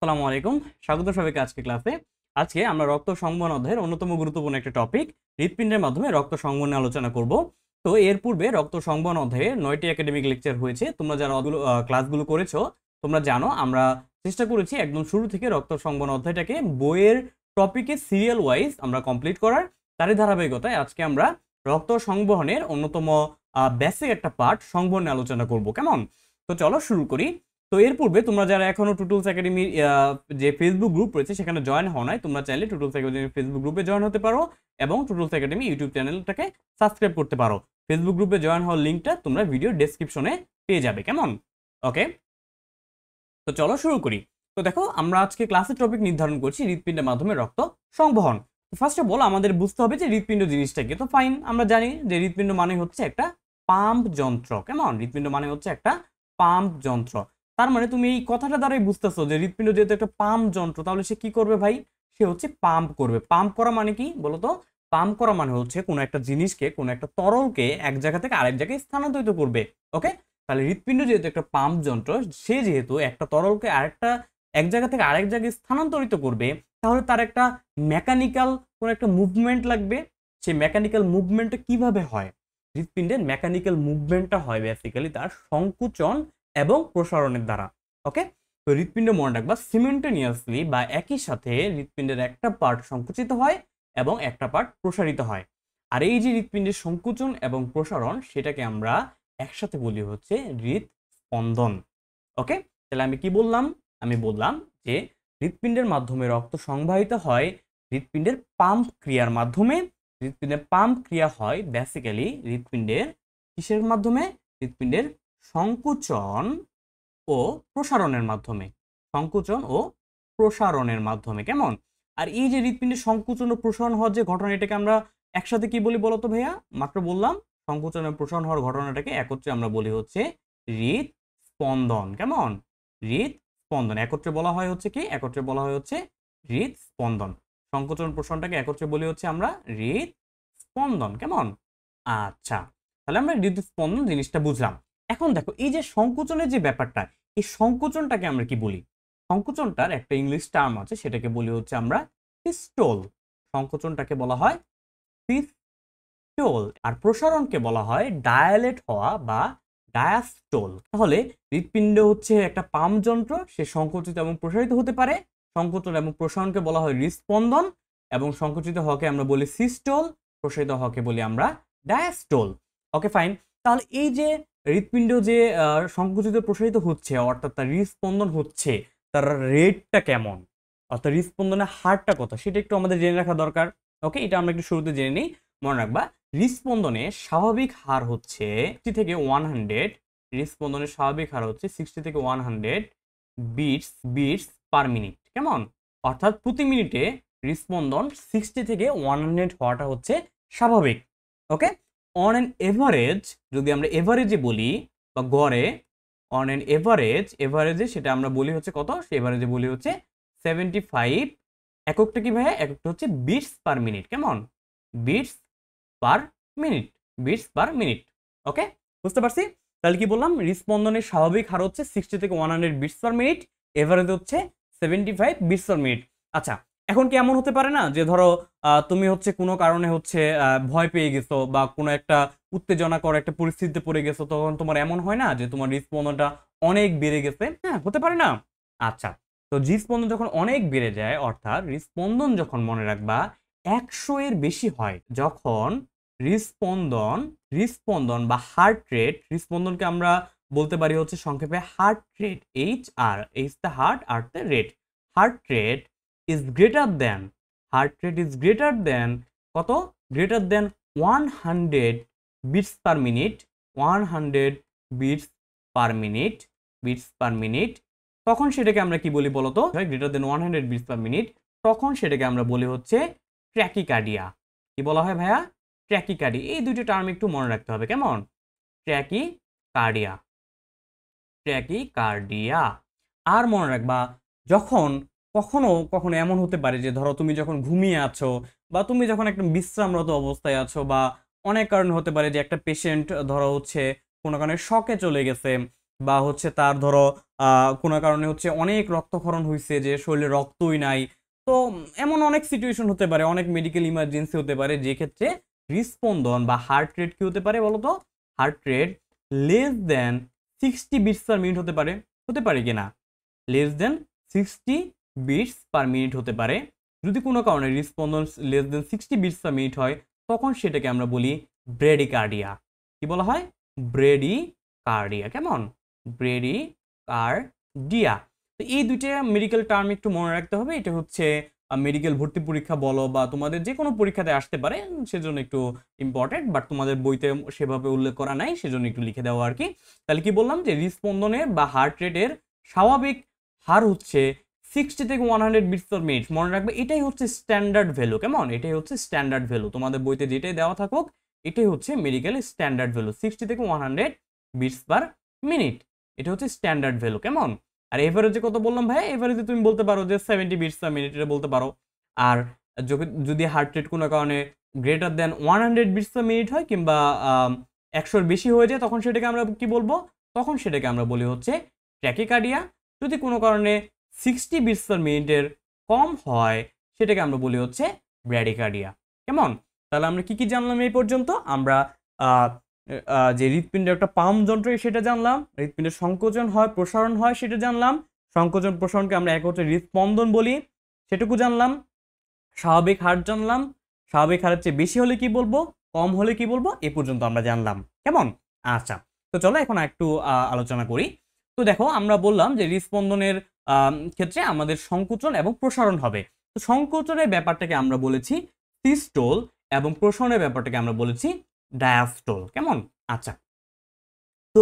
আসসালামু আলাইকুম, স্বাগত সবাইকে আজকে ক্লাসে। আজকে আমরা রক্ত সংবহন অধ্যায়ের অন্যতম গুরুত্বপূর্ণ একটা টপিক হৃৎপিণ্ডের মাধ্যমে রক্ত সংবহন নিয়ে আলোচনা করব। তো এর পূর্বে রক্ত সংবহন অধ্যায়ে 9টি একাডেমিক লেকচার হয়েছে। তোমরা যারা ক্লাসগুলো করেছো তোমরা জানো আমরা চেষ্টা করেছি একদম শুরু থেকে রক্ত সংবহন অধ্যায়টাকে বইয়ের টপিকে সিরিয়াল ওয়াইজ আমরা কমপ্লিট করার। তারই ধারাবাহিকতায় আজকে আমরা রক্ত সংবহনের অন্যতম বেসিক একটা পার্ট সংবহন নিয়ে আলোচনা করব। কেমন? তো চলো শুরু করি। তো এর পূর্বে তোমরা যারা এখনো টুটুলস একাডেমির যে ফেসবুক গ্রুপ রয়েছে সেখানে জয়েন হও নাই, তোমরা চাইলে টুটুলস একাডেমির ফেসবুক গ্রুপে জয়েন হতে পারো এবং টুটুলস একাডেমি ইউটিউব চ্যানেলটাকে সাবস্ক্রাইব করতে পারো। ফেসবুক গ্রুপে জয়েন হওয়ার লিঙ্কটা তোমরা ভিডিও ডেসক্রিপশনে পেয়ে যাবে। কেমন? ওকে, তো চলো শুরু করি। তো দেখো, আমরা আজকে ক্লাসের টপিক নির্ধারণ করছি হৃৎপিণ্ডের মাধ্যমে রক্ত সংবহন। তো ফার্স্ট অফ অল আমাদের বুঝতে হবে যে হৃৎপিণ্ড জিনিসটা কি। তো ফাইন, আমরা জানি যে হৃৎপিণ্ড মানে হচ্ছে একটা পাম্প যন্ত্র। কেমন? হৃৎপিণ্ড মানে হচ্ছে একটা পাম্প যন্ত্র। তার মানে তুমি এই কথাটা দ্বারাই বুঝতেছো যে হৃৎপিণ্ড যেহেতু একটা পাম্প যন্ত্র, তাহলে সে কি করবে ভাই? সে হচ্ছে পাম্প করবে। পাম্প করা মানে কি বলতো? পাম্প করা মানে হচ্ছে কোনো একটা জিনিসকে, কোনো একটা তরলকে এক জায়গা থেকে আরেক জায়গায় স্থানান্তরিত করবে। ওকে, তাহলে হৃৎপিণ্ড যেহেতু একটা পাম্প যন্ত্র, সে যেহেতু একটা তরলকে আরেকটা এক জায়গা থেকে আরেক জায়গায় স্থানান্তরিত করবে, তাহলে তার একটা মেকানিক্যাল কোনো একটা মুভমেন্ট লাগবে। সেই মেকানিক্যাল মুভমেন্টটা কিভাবে হয়? হৃৎপিণ্ডের মেকানিক্যাল মুভমেন্টটা হয় বেসিক্যালি তার সংকুচন এবং প্রসারণের দ্বারা। ওকে, তো হৃৎপিণ্ড মনে রাখবা সিমেন্টেনিয়াসলি বা একই সাথে হৃৎপিণ্ডের একটা পার্ট সংকুচিত হয় এবং একটা পার্ট প্রসারিত হয়। আর এই যে হৃৎপিণ্ডের সংকুচন এবং প্রসারণ, সেটাকে আমরা একসাথে বলি হচ্ছে হৃদস্পন্দন। ওকে, তাহলে আমি কি বললাম? আমি বললাম যে হৃৎপিণ্ডের মাধ্যমে রক্ত সংবাহিত হয় হৃৎপিণ্ডের পাম্প ক্রিয়ার মাধ্যমে। হৃৎপিণ্ডের পাম্প ক্রিয়া হয় বেসিক্যালি হৃৎপিণ্ডের কিসের মাধ্যমে? হৃৎপিণ্ডের সংকুচন ও প্রসারণের মাধ্যমে। সংকুচন ও প্রসারণের মাধ্যমে। কেমন? আর এই যে হৃৎপিণ্ডের সংকুচন ও প্রসারণ হওয়ার যে ঘটনা, এটাকে আমরা একসাথে কি বলি বলতো ভাইয়া? মাত্র বললাম সংকুচন ও প্রসারণ হওয়ার ঘটনাটাকে একত্রে আমরা বলি হচ্ছে হৃদস্পন্দন। কেমন? হৃদস্পন্দন একত্রে বলা হয় হচ্ছে কি? একত্রে বলা হয় হচ্ছে হৃদস্পন্দন। সংকুচন প্রসারণটাকে একত্রে বলি হচ্ছে আমরা হৃদস্পন্দন। কেমন? আচ্ছা, তাহলে আমরা হৃদস্পন্দন জিনিসটা বুঝলাম। এখন দেখো, এই যে সংকুচনের যে ব্যাপারটা, এই সংকুচনটাকে আমরা কি বলি? সংকুচনটার একটা ইংলিশ টার্ম আছে, সেটাকে বলি হচ্ছে আমরা সিস্টোল। সংকুচনটাকে বলা হয় সিস্টোল, আর প্রসারণকে বলা হয় ডায়ালেট হওয়া বা ডায়াস্টোল। তাহলে হৃৎপিণ্ড হচ্ছে একটা পাম্প যন্ত্র, সে সংকুচিত এবং প্রসারিত হতে পারে। সংকুচন এবং প্রসারণকে বলা হয় হৃদস্পন্দন, এবং সংকুচিত হওয়াকে আমরা বলি সিস্টোল, প্রসারিত হওয়াকে বলি আমরা ডায়াস্টোল। ওকে ফাইন, তাহলে এই যে হৃৎপিণ্ড যে সংকুচিত প্রসারিত হচ্ছে, অর্থাৎ তার হৃদস্পন্দন হচ্ছে, তার রেটটা কেমন, অর্থাৎ হৃদস্পন্দনের হারটা কত, সেটা একটু আমাদের জেনে রাখা দরকার। ওকে, এটা আমরা একটু শুরুতে জেনে নিই। মনে রাখবা, হৃদস্পন্দনের স্বাভাবিক হার হচ্ছে 60 থেকে 100। হৃদস্পন্দনের স্বাভাবিক হার হচ্ছে 60 থেকে 100 বিটস পার মিনিট। কেমন? অর্থাৎ প্রতি মিনিটে হৃদস্পন্দন 60 থেকে 100 হওয়াটা হচ্ছে স্বাভাবিক। ওকে, অন অ্যান এভারেজ, যদি আমরা এভারেজে বলি বা গড়ে, অন অ্যান এভারেজে সেটা আমরা বলি হচ্ছে কত? সে এভারেজে বলি হচ্ছে 75। এককটা কি ভাইয়া? এককটা হচ্ছে বিটস পার মিনিট। কেমন? Beats per minute, beats per minute. Okay, বুঝতে পারছি? তাহলে কি বললাম? হৃদস্পন্দনের স্বাভাবিক হার হচ্ছে 60 থেকে 100 বিটস পার মিনিট, এভারেজ হচ্ছে 75 বিটস পার মিনিট। আচ্ছা, এখন কি এমন হতে পারে না যে ধরো তুমি হচ্ছে কোনো কারণে হচ্ছে ভয় পেয়ে গেছো বা কোনো একটা উত্তেজনাকর একটা পরিস্থিতিতে পড়ে গেছো, তখন তোমার এমন হয় না যে তোমার হৃদস্পন্দনটা অনেক বেড়ে গেছে? হ্যাঁ, হতে পারে না? আচ্ছা, তো হৃদস্পন্দন যখন অনেক বেড়ে যায়, অর্থাৎ হৃদস্পন্দন যখন মনে রাখবা 100 এর বেশি হয়, যখন হৃদস্পন্দন হৃদস্পন্দন বা হার্ট রেট, হৃদস্পন্দনকে আমরা বলতে পারি হচ্ছে সংক্ষেপে heart rate, HR, H the heart, are the rate. Heart rate is greater than, heart rate is greater than কত? greater than 100 beats per minute, 100 beats per minute, beats per minute, তখন সেটাকে আমরা কি বলি বলতো? greater than 100 beats per minute, তখন সেটাকে আমরা বলি হচ্ছে ট্র্যাকিকার্ডিয়া। কি বলা হয় ভাইয়া? ট্র্যাকিকার্ডিয়া। এই দুটো টার্ম একটু মনে রাখতে হবে। কেমন? ট্র্যাকিকার্ডিয়া, ট্র্যাকিকার্ডিয়া। আর মনে রাখবা, যখন কখনো কখনো এমন হতে পারে যে ধরো তুমি যখন ঘুমিয়ে আছো বা তুমি যখন একটা বিশ্রামরত অবস্থায় আছো, বা অনেক কারণ হতে পারে যে একটা পেশেন্ট ধরো হচ্ছে কোনো কারণে শকে চলে গেছে, বা হচ্ছে তার ধরো কোনো কারণে হচ্ছে অনেক রক্তক্ষরণ হয়েছে, যে শরীরে রক্তই নাই। তো এমন অনেক সিচুয়েশন হতে পারে, অনেক মেডিকেল ইমার্জেন্সি হতে পারে, যে ক্ষেত্রে হৃদস্পন্দন বা হার্ট রেট কি হতে পারে বলতো, heart rate less than 60 beats per minute হতে পারে কিনা, less than 60 beats per minute হতে পারে। যদি কোনো কারণে হৃদস্পন্দন less than 60 beats per minute হয়, তখন সেটাকে আমরা বলি ব্রেডিকার্ডিয়া। কি বলা হয়? ব্রেডিকার্ডিয়া। কেমন? ব্রেডিকার্ডিয়া। তো এই দুইটা মেডিকেল টার্ম একটু মনে রাখতে হবে। এটা হচ্ছে মেডিকেল ভর্তি পরীক্ষা বলো বা তোমাদের যে কোনো পরীক্ষাতে আসতে পারে, সেজন্য একটু ইম্পর্টেন্ট, বাট তোমাদের বইতে সেভাবে উল্লেখ করা নাই, সেজন্য একটু লিখে দেওয়া আর কি। তাহলে কি বললাম, যে হৃদস্পন্দনের বা হার্ট রেটের স্বাভাবিক হার হচ্ছে 60 থেকে 100 বিটস পার মিনিট। মনে রাখবে এটাই হচ্ছে স্ট্যান্ডার্ড ভ্যালু। কেমন? এটাই হচ্ছে স্ট্যান্ডার্ড ভ্যালু, তোমাদের বইতে যেটাই দেওয়া থাকুক এটাই হচ্ছে মেডিকেল স্ট্যান্ডার্ড ভ্যালু, 60 থেকে 100 বিটস পার মিনিট। এটা হচ্ছে স্ট্যান্ডার্ড ভ্যালু। কেমন? আর এভারেজে কত বললাম ভাই? এভারেজে তুমি বলতে পারো যে 70 বিটস পার মিনিট, এটা বলতে পারো। আর যদি হার্ট রেট কোনো কারণে greater than 100 beats per minute হয়, কিংবা 100-র বেশি হয়ে যায়, তখন সেটাকে আমরা কি বলবো? তখন সেটাকে আমরা বলি হচ্ছে ট্র্যাকিকার্ডিয়া। যদি কোনো কারণে 60 বিটস পার মিনিটের কম হয়, সেটাকে আমরা বলি হচ্ছে ব্র্যাডিকার্ডিয়া। কেমন? তাহলে আমরা কি কি জানলাম এই পর্যন্ত? আমরা যে হৃৎপিণ্ডের একটা পাম্প যন্ত্র সেটা জানলাম, হৃৎপিণ্ডের সংকোচন হয় প্রসারণ হয় সেটা জানলাম, সংকোচন প্রসারণকে আমরা এক হচ্ছে হৃদস্পন্দন বলি সেটুকু জানলাম, স্বাভাবিক হার জানলাম, স্বাভাবিক হারের চেয়ে বেশি হলে কি বলবো, কম হলে কি বলবো, এ পর্যন্ত আমরা জানলাম। কেমন? আচ্ছা, তো চলো এখন একটু আলোচনা করি। তো দেখো, আমরা বললাম যে হৃদস্পন্দনের ক্ষেত্রে আমাদের সংকোচন এবং প্রসারণ হবে। তো সংকোচনের ব্যাপারটাকে আমরা বলেছি সিস্টোল, এবং প্রসারণের ব্যাপারটাকে আমরা বলেছি ডায়াস্টোল। কেমন? আচ্ছা, তো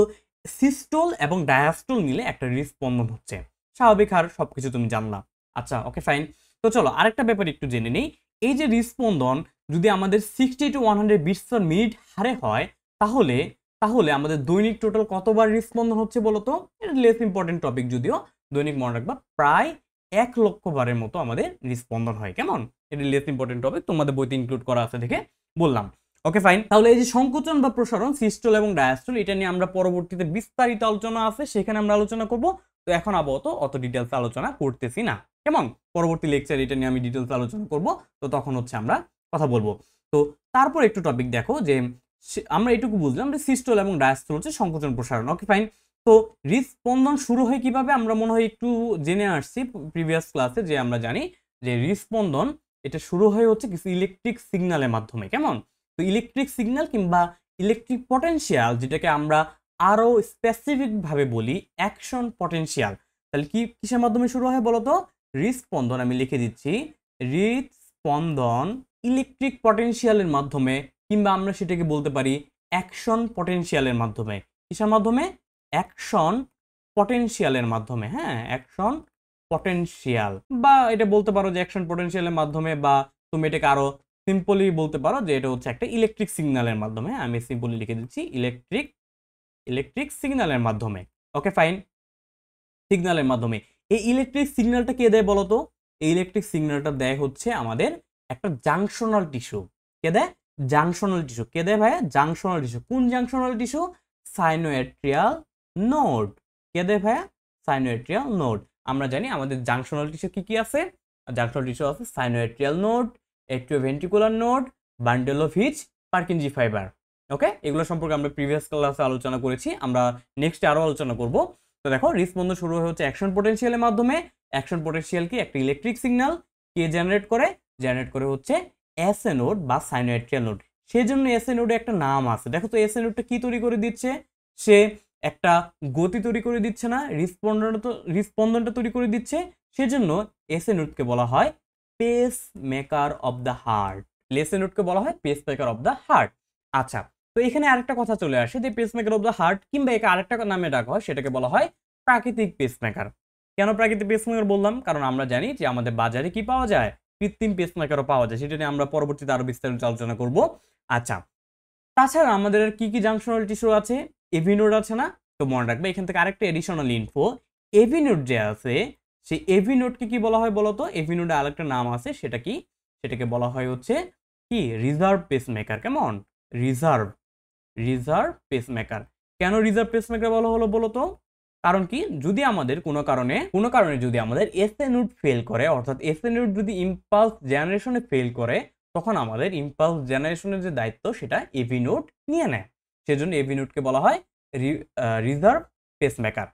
সিস্টোল এবং ডায়াস্টোল মিলে একটা হৃদস্পন্দন হচ্ছে। স্বাভাবিক হার সবকিছু তুমি জানলা। আচ্ছা, ওকে ফাইন। তো চলো আরেকটা ব্যাপার একটু জেনে নিই। এই যে হৃদস্পন্দন যদি আমাদের 60 to 100 বিটস পার মিনিট হারে হয়, তাহলে তাহলে আমাদের দৈনিক টোটাল কতবার হৃদস্পন্দন হচ্ছে বলতো? এটা লেস ইম্পর্টেন্ট টপিক, যদিও দৈনিক মনে রাখবা প্রায় 1,00,000 বারের মতো আমাদের হৃদস্পন্দন হয়। কেমন? এটা লেস ইম্পর্টেন্ট টপিক, তোমাদের বইতে ইনক্লুড করা আছে দেখে বললাম। Okay fine. তাহলে এই যে সংকোচন বা প্রসারণ, সিস্টোল এবং ডায়াস্টোল, এটা নিয়ে আমরা পরবর্তীতে বিস্তারিত আলোচনা আছে, সেখানে আমরা আলোচনা করব। তো এখন আপাতত অত ডিটেলস আলোচনা করতেছি না। কেমন? পরবর্তী লেকচার এটা নিয়ে আমি ডিটেলস আলোচনা করব, তো তখন হচ্ছে আমরা কথা বলবো। তো তারপর একটু টপিক দেখো, যে আমরা এটুকু বুঝলাম যে সিস্টোল এবং ডায়াস্টোল হচ্ছে সংকোচন প্রসারণ। Okay fine. তো হৃদস্পন্দন শুরু হয় কিভাবে আমরা মনে হয় একটু জেনে আসছি প্রিভিয়াস ক্লাসে, যে আমরা জানি যে হৃদস্পন্দন এটা শুরু হয় হচ্ছে কিছু ইলেকট্রিক সিগন্যালের মাধ্যমে। কেমন? তো ইলেকট্রিক সিগন্যাল কিংবা ইলেকট্রিক পটেনশিয়াল, যেটাকে আমরা আরো স্পেসিফিক ভাবে বলি অ্যাকশন পটেনশিয়াল। তাহলে কিসের মাধ্যমে শুরু হয় বলতো? হৃদস্পন্দন, আমি লিখে দিচ্ছি, হৃদস্পন্দন ইলেকট্রিক পটেনশিয়ালের মাধ্যমে, কিংবা আমরা সেটাকে বলতে পারি অ্যাকশন পটেনশিয়ালের মাধ্যমে। কিসের মাধ্যমে? অ্যাকশন পটেনশিয়ালের মাধ্যমে। হ্যাঁ, অ্যাকশন পটেনশিয়াল, বা এটা বলতে পারো যে অ্যাকশন পটেনশিয়ালের মাধ্যমে, বা তুমি এটাকে আরো সিম্পলি বলতে পারো যে এটা হচ্ছে একটা ইলেকট্রিক সিগন্যালের মাধ্যমে। আমি সিম্পলি লিখে দিচ্ছি ইলেকট্রিক সিগন্যালের মাধ্যমে। ওকে ফাইন, সিগন্যালের মাধ্যমে। এই ইলেকট্রিক সিগন্যালটা কে দেয় বলতো? এই ইলেকট্রিক সিগন্যালটা দেয় হচ্ছে আমাদের একটা জাংশনাল টিস্যু। কে দেয়? Junctional tissue. কে দেয় ভাইয়া? Junctional tissue. কোন জাংশনাল টিস্যু? সাইনোএট্রিয়াল নোড। কে দেয় ভাইয়া? সাইনোএট্রিয়াল নোড। আমরা জানি আমাদের জাংশনাল টিস্যু কি কি আছে? জাংশনাল টিস্যু আছে sinoatrial node, atrioventricular node, bundle of His, Purkinje fibre. Okay, এগুলো সম্পর্কে আমরা প্রিভিয়াস ক্লাসে আলোচনা করেছি, আমরা নেক্সট আরো আলোচনা করব। তো দেখো, হৃদস্পন্দন শুরু হচ্ছে অ্যাকশন পটেনশিয়ালের মাধ্যমে। অ্যাকশন পটেনশিয়াল কি? একটা ইলেকট্রিক সিগন্যাল। কে জেনারেট করে? জেনারেট করে হচ্ছে এসএ নোড বা সাইনোএট্রিয়াল নোড। সেজন্য এসএ নোডে একটা নাম আছে। দেখো তো এসএ নোডটা কি তৈরি করে দিচ্ছে? সে একটা গতি তৈরি করে দিচ্ছে না, হৃদস্পন্দনটা তৈরি করে দিচ্ছে। সেজন্য এসএ নোডকে বলা হয় pace maker of the heart. SA নোডকে বলা হয় pace maker of the heart. আচ্ছা, তো এখানে আরেকটা কথা চলে আসে, যে পেসমেকার অফ দ্য হার্ট, কিংবা একে আরেকটা নামে ডাকা হয়, সেটাকে বলা হয় প্রাকৃতিক পেসমেকার। কেন প্রাকৃতিক পেসমেকার বললাম? কারণ আমরা জানি যে আমাদের বাজারে কি পাওয়া যায়? কৃত্রিম পেসমেকারও পাওয়া যায়। সেটা নিয়ে আমরা পরবর্তীতে আরো বিস্তারিত আলোচনা করব। আচ্ছা, তাছাড়া আমাদের কি কি জাংশনাল টিস্যু আছে? এভি নোড আছে না? তো মনে রাখবে এখান থেকে আরেকটা এডিশনাল ইনফো, এভি নোড যে আছে, সেই এভি নোডকে কি বলা হয় বলতো? এভি নোডে আরেকটা নাম আছে, সেটা কি? সেটাকে বলা হয় হচ্ছে কি? Reserve pacemaker. কেমন? Reserve pacemaker. কেন রিজার্ভ পেসমেকার বলা হলো বলতো? কারণ কি, যদি আমাদের কোনো কারণে যদি আমাদের এসএ নোড ফেল করে, অর্থাৎ এসএ নোড যদি ইম্পালস জেনারেশনে ফেল করে, তখন আমাদের ইম্পালস জেনারেশনের যে দায়িত্ব সেটা এভি নোড নিয়ে নেয়। সেজন্য এভি নোডকে বলা হয় রিজার্ভ পেসমেকার।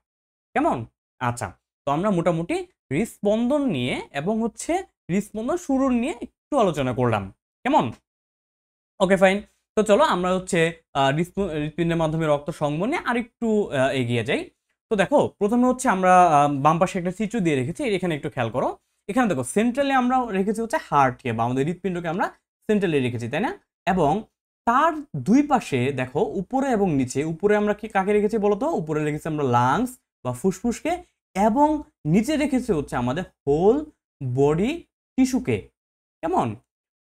কেমন? আচ্ছা, তো আমরা মোটামুটি হৃদস্পন্দন নিয়ে এবং হচ্ছে হৃদস্পন্দন শুরুর নিয়ে একটু আলোচনা করলাম। কেমন? ওকে, ফাইন। তো চলো আমরা হচ্ছে হৃৎপিণ্ডের মাধ্যমে রক্ত সংবহনে আরেকটু এগিয়ে যাই। তো দেখো, প্রথমে হচ্ছে আমরা বাম পাশে একটা চিত্র দিয়ে রেখেছি, এখানে একটু খেয়াল করো। এখানে দেখো সেন্ট্রালি আমরা রেখেছি হচ্ছে হার্টকে বা আমাদের হৃৎপিণ্ডকে আমরা সেন্ট্রালি রেখেছি, তাই না? এবং তার দুই পাশে দেখো উপরে এবং নিচে, উপরে আমরা কি কাকে রেখেছি বলতো? উপরে রেখেছি আমরা লাংস বা ফুসফুসকে, এবং নিচে রেখেছি হচ্ছে আমাদের হোল বডি টিস্যুকে। কেমন?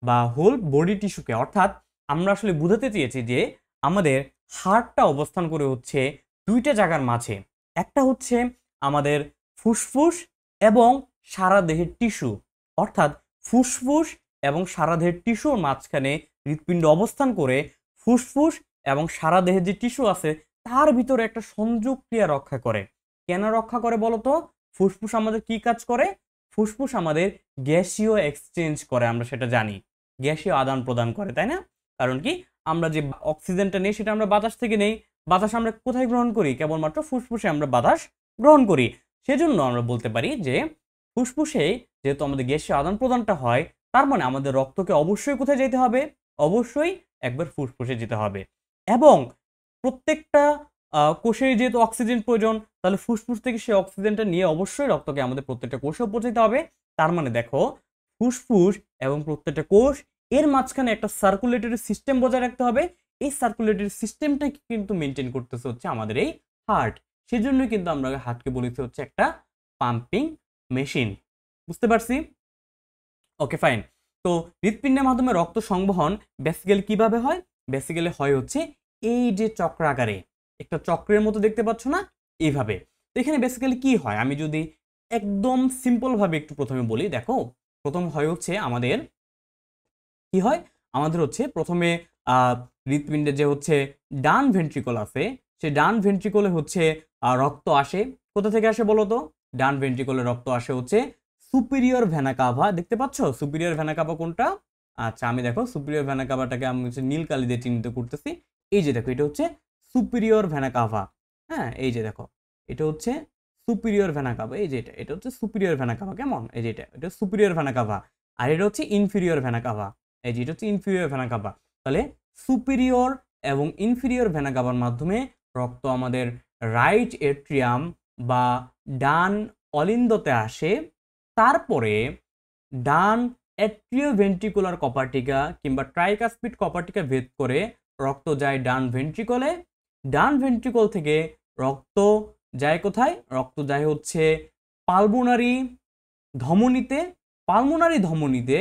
বা হোল বডি টিস্যুকে, অর্থাৎ আমরা আসলে বুঝাতে চেয়েছি যে আমাদের হার্টটা অবস্থান করে হচ্ছে দুইটা জায়গার মাঝে। একটা হচ্ছে আমাদের ফুসফুস এবং সারা দেহের টিস্যু, অর্থাৎ ফুসফুস এবং সারা দেহের টিস্যুর মাঝখানে হৃৎপিণ্ড অবস্থান করে ফুসফুস এবং সারা দেহের যে টিস্যু আছে তার ভিতরে একটা সংযোগ ক্রিয়া রক্ষা করে। কেন রক্ষা করে বলতো? ফুসফুস আমাদের কি কাজ করে? ফুসফুস আমাদের গ্যাসীয় এক্সচেঞ্জ করে, আমরা সেটা জানি, গ্যাসীয় আদান প্রদান করে, তাই না? কারণ কি, আমরা যে অক্সিজেনটা নেই সেটা আমরা বাতাস থেকে নেই। বাতাস আমরা কোথায় গ্রহণ করি? কেবলমাত্র ফুসফুসে আমরা বাতাস গ্রহণ করি। সেজন্য আমরা বলতে পারি যে ফুসফুসে যেহেতু আমাদের গ্যাসীয় আদান প্রদানটা হয়, তার মানে আমাদের রক্তকে অবশ্যই কোথায় যেতে হবে? অবশ্যই একবার ফুসফুসে যেতে হবে। এবং প্রত্যেকটা কোষে যেহেতু অক্সিজেন প্রয়োজন, তাহলে ফুসফুস থেকে সেই অক্সিজেনটা নিয়ে অবশ্যই রক্তকে আমাদের প্রত্যেকটা কোষে পৌঁছাতে হবে। তার মানে দেখো, ফুসফুস এবং প্রত্যেকটা কোষ এর মাঝখানে একটা সার্কুলেটরি সিস্টেম বজায় রাখতে হবে। এই সার্কুলেটরি সিস্টেমটা কিন্তু মেনটেন করতেছে হচ্ছে আমাদের এই হার্ট। সেজন্যই কিন্তু আমরা হার্টকে বলেছি হচ্ছে একটা পাম্পিং মেশিন। বুঝতে পারছি? ওকে, ফাইন। তো হৃৎপিণ্ডের মাধ্যমে রক্ত সংবহন বেসিক্যালি কিভাবে হয়? বেসিক্যালি হয় হচ্ছে এই যে চক্রাকারে, একটা চক্রের মতো দেখতে পাচ্ছ না, এইভাবে। তো এখানে বেসিক্যালি কি হয়, আমি যদি একদম সিম্পল ভাবে একটু প্রথমে বলি, দেখো প্রথম হয় হচ্ছে আমাদের কি হয়, আমাদের হচ্ছে প্রথমে হৃৎপিণ্ডে যে হচ্ছে ডান ভেন্ট্রিকল আছে, সেই ডান ভেন্ট্রিকলে হচ্ছে রক্ত আসে। কোথা থেকে আসে বলো তো? ডান ভেন্ট্রিকলে রক্ত আসে হচ্ছে সুপিরিয়র ভেনা কাভা। দেখতে পাচ্ছ সুপিরিয়র ভেনা কাভা কোনটা? আচ্ছা, আমি দেখো সুপিরিয়র ভেনা কাভাটাকে আমি হচ্ছে নীল কালি দিয়ে চিহ্নিত করতেছি। এই যে দেখো, এটা হচ্ছে সুপিরিয়র ভেনা কাভা। হ্যাঁ, এই যে দেখো, এটা হচ্ছে সুপিরিয়র ভেনা কাভা। এই যে এটা হচ্ছে সুপিরিয়র ভেনা কাভা। কেমন? এই যে এটা সুপিরিয়র ভেনা কাভা, আর এটা হচ্ছে ইনফিরিয়র ভেনা কাভা। এই যে এটা হচ্ছে ইনফিরিয়র ভেনা কাভা। তাহলে সুপিরিয়র এবং ইনফিরিয়র ভেনা কাভার মাধ্যমে রক্ত আমাদের রাইট এট্রিয়াম বা ডান অলিন্দতে আসে। তারপরে ডান অ্যাট্রিওভেন্ট্রিকুলার কপার্টিকা কিংবা ট্রাইকাসপিড কপার্টিকা ভেদ করে রক্ত যায় ডান ভেন্ট্রিকলে। ডান ভেন্ট্রিকল থেকে রক্ত যায় কোথায়? রক্ত যায় হচ্ছে পালমোনারি ধমনীতে। পালমোনারি ধমনীতে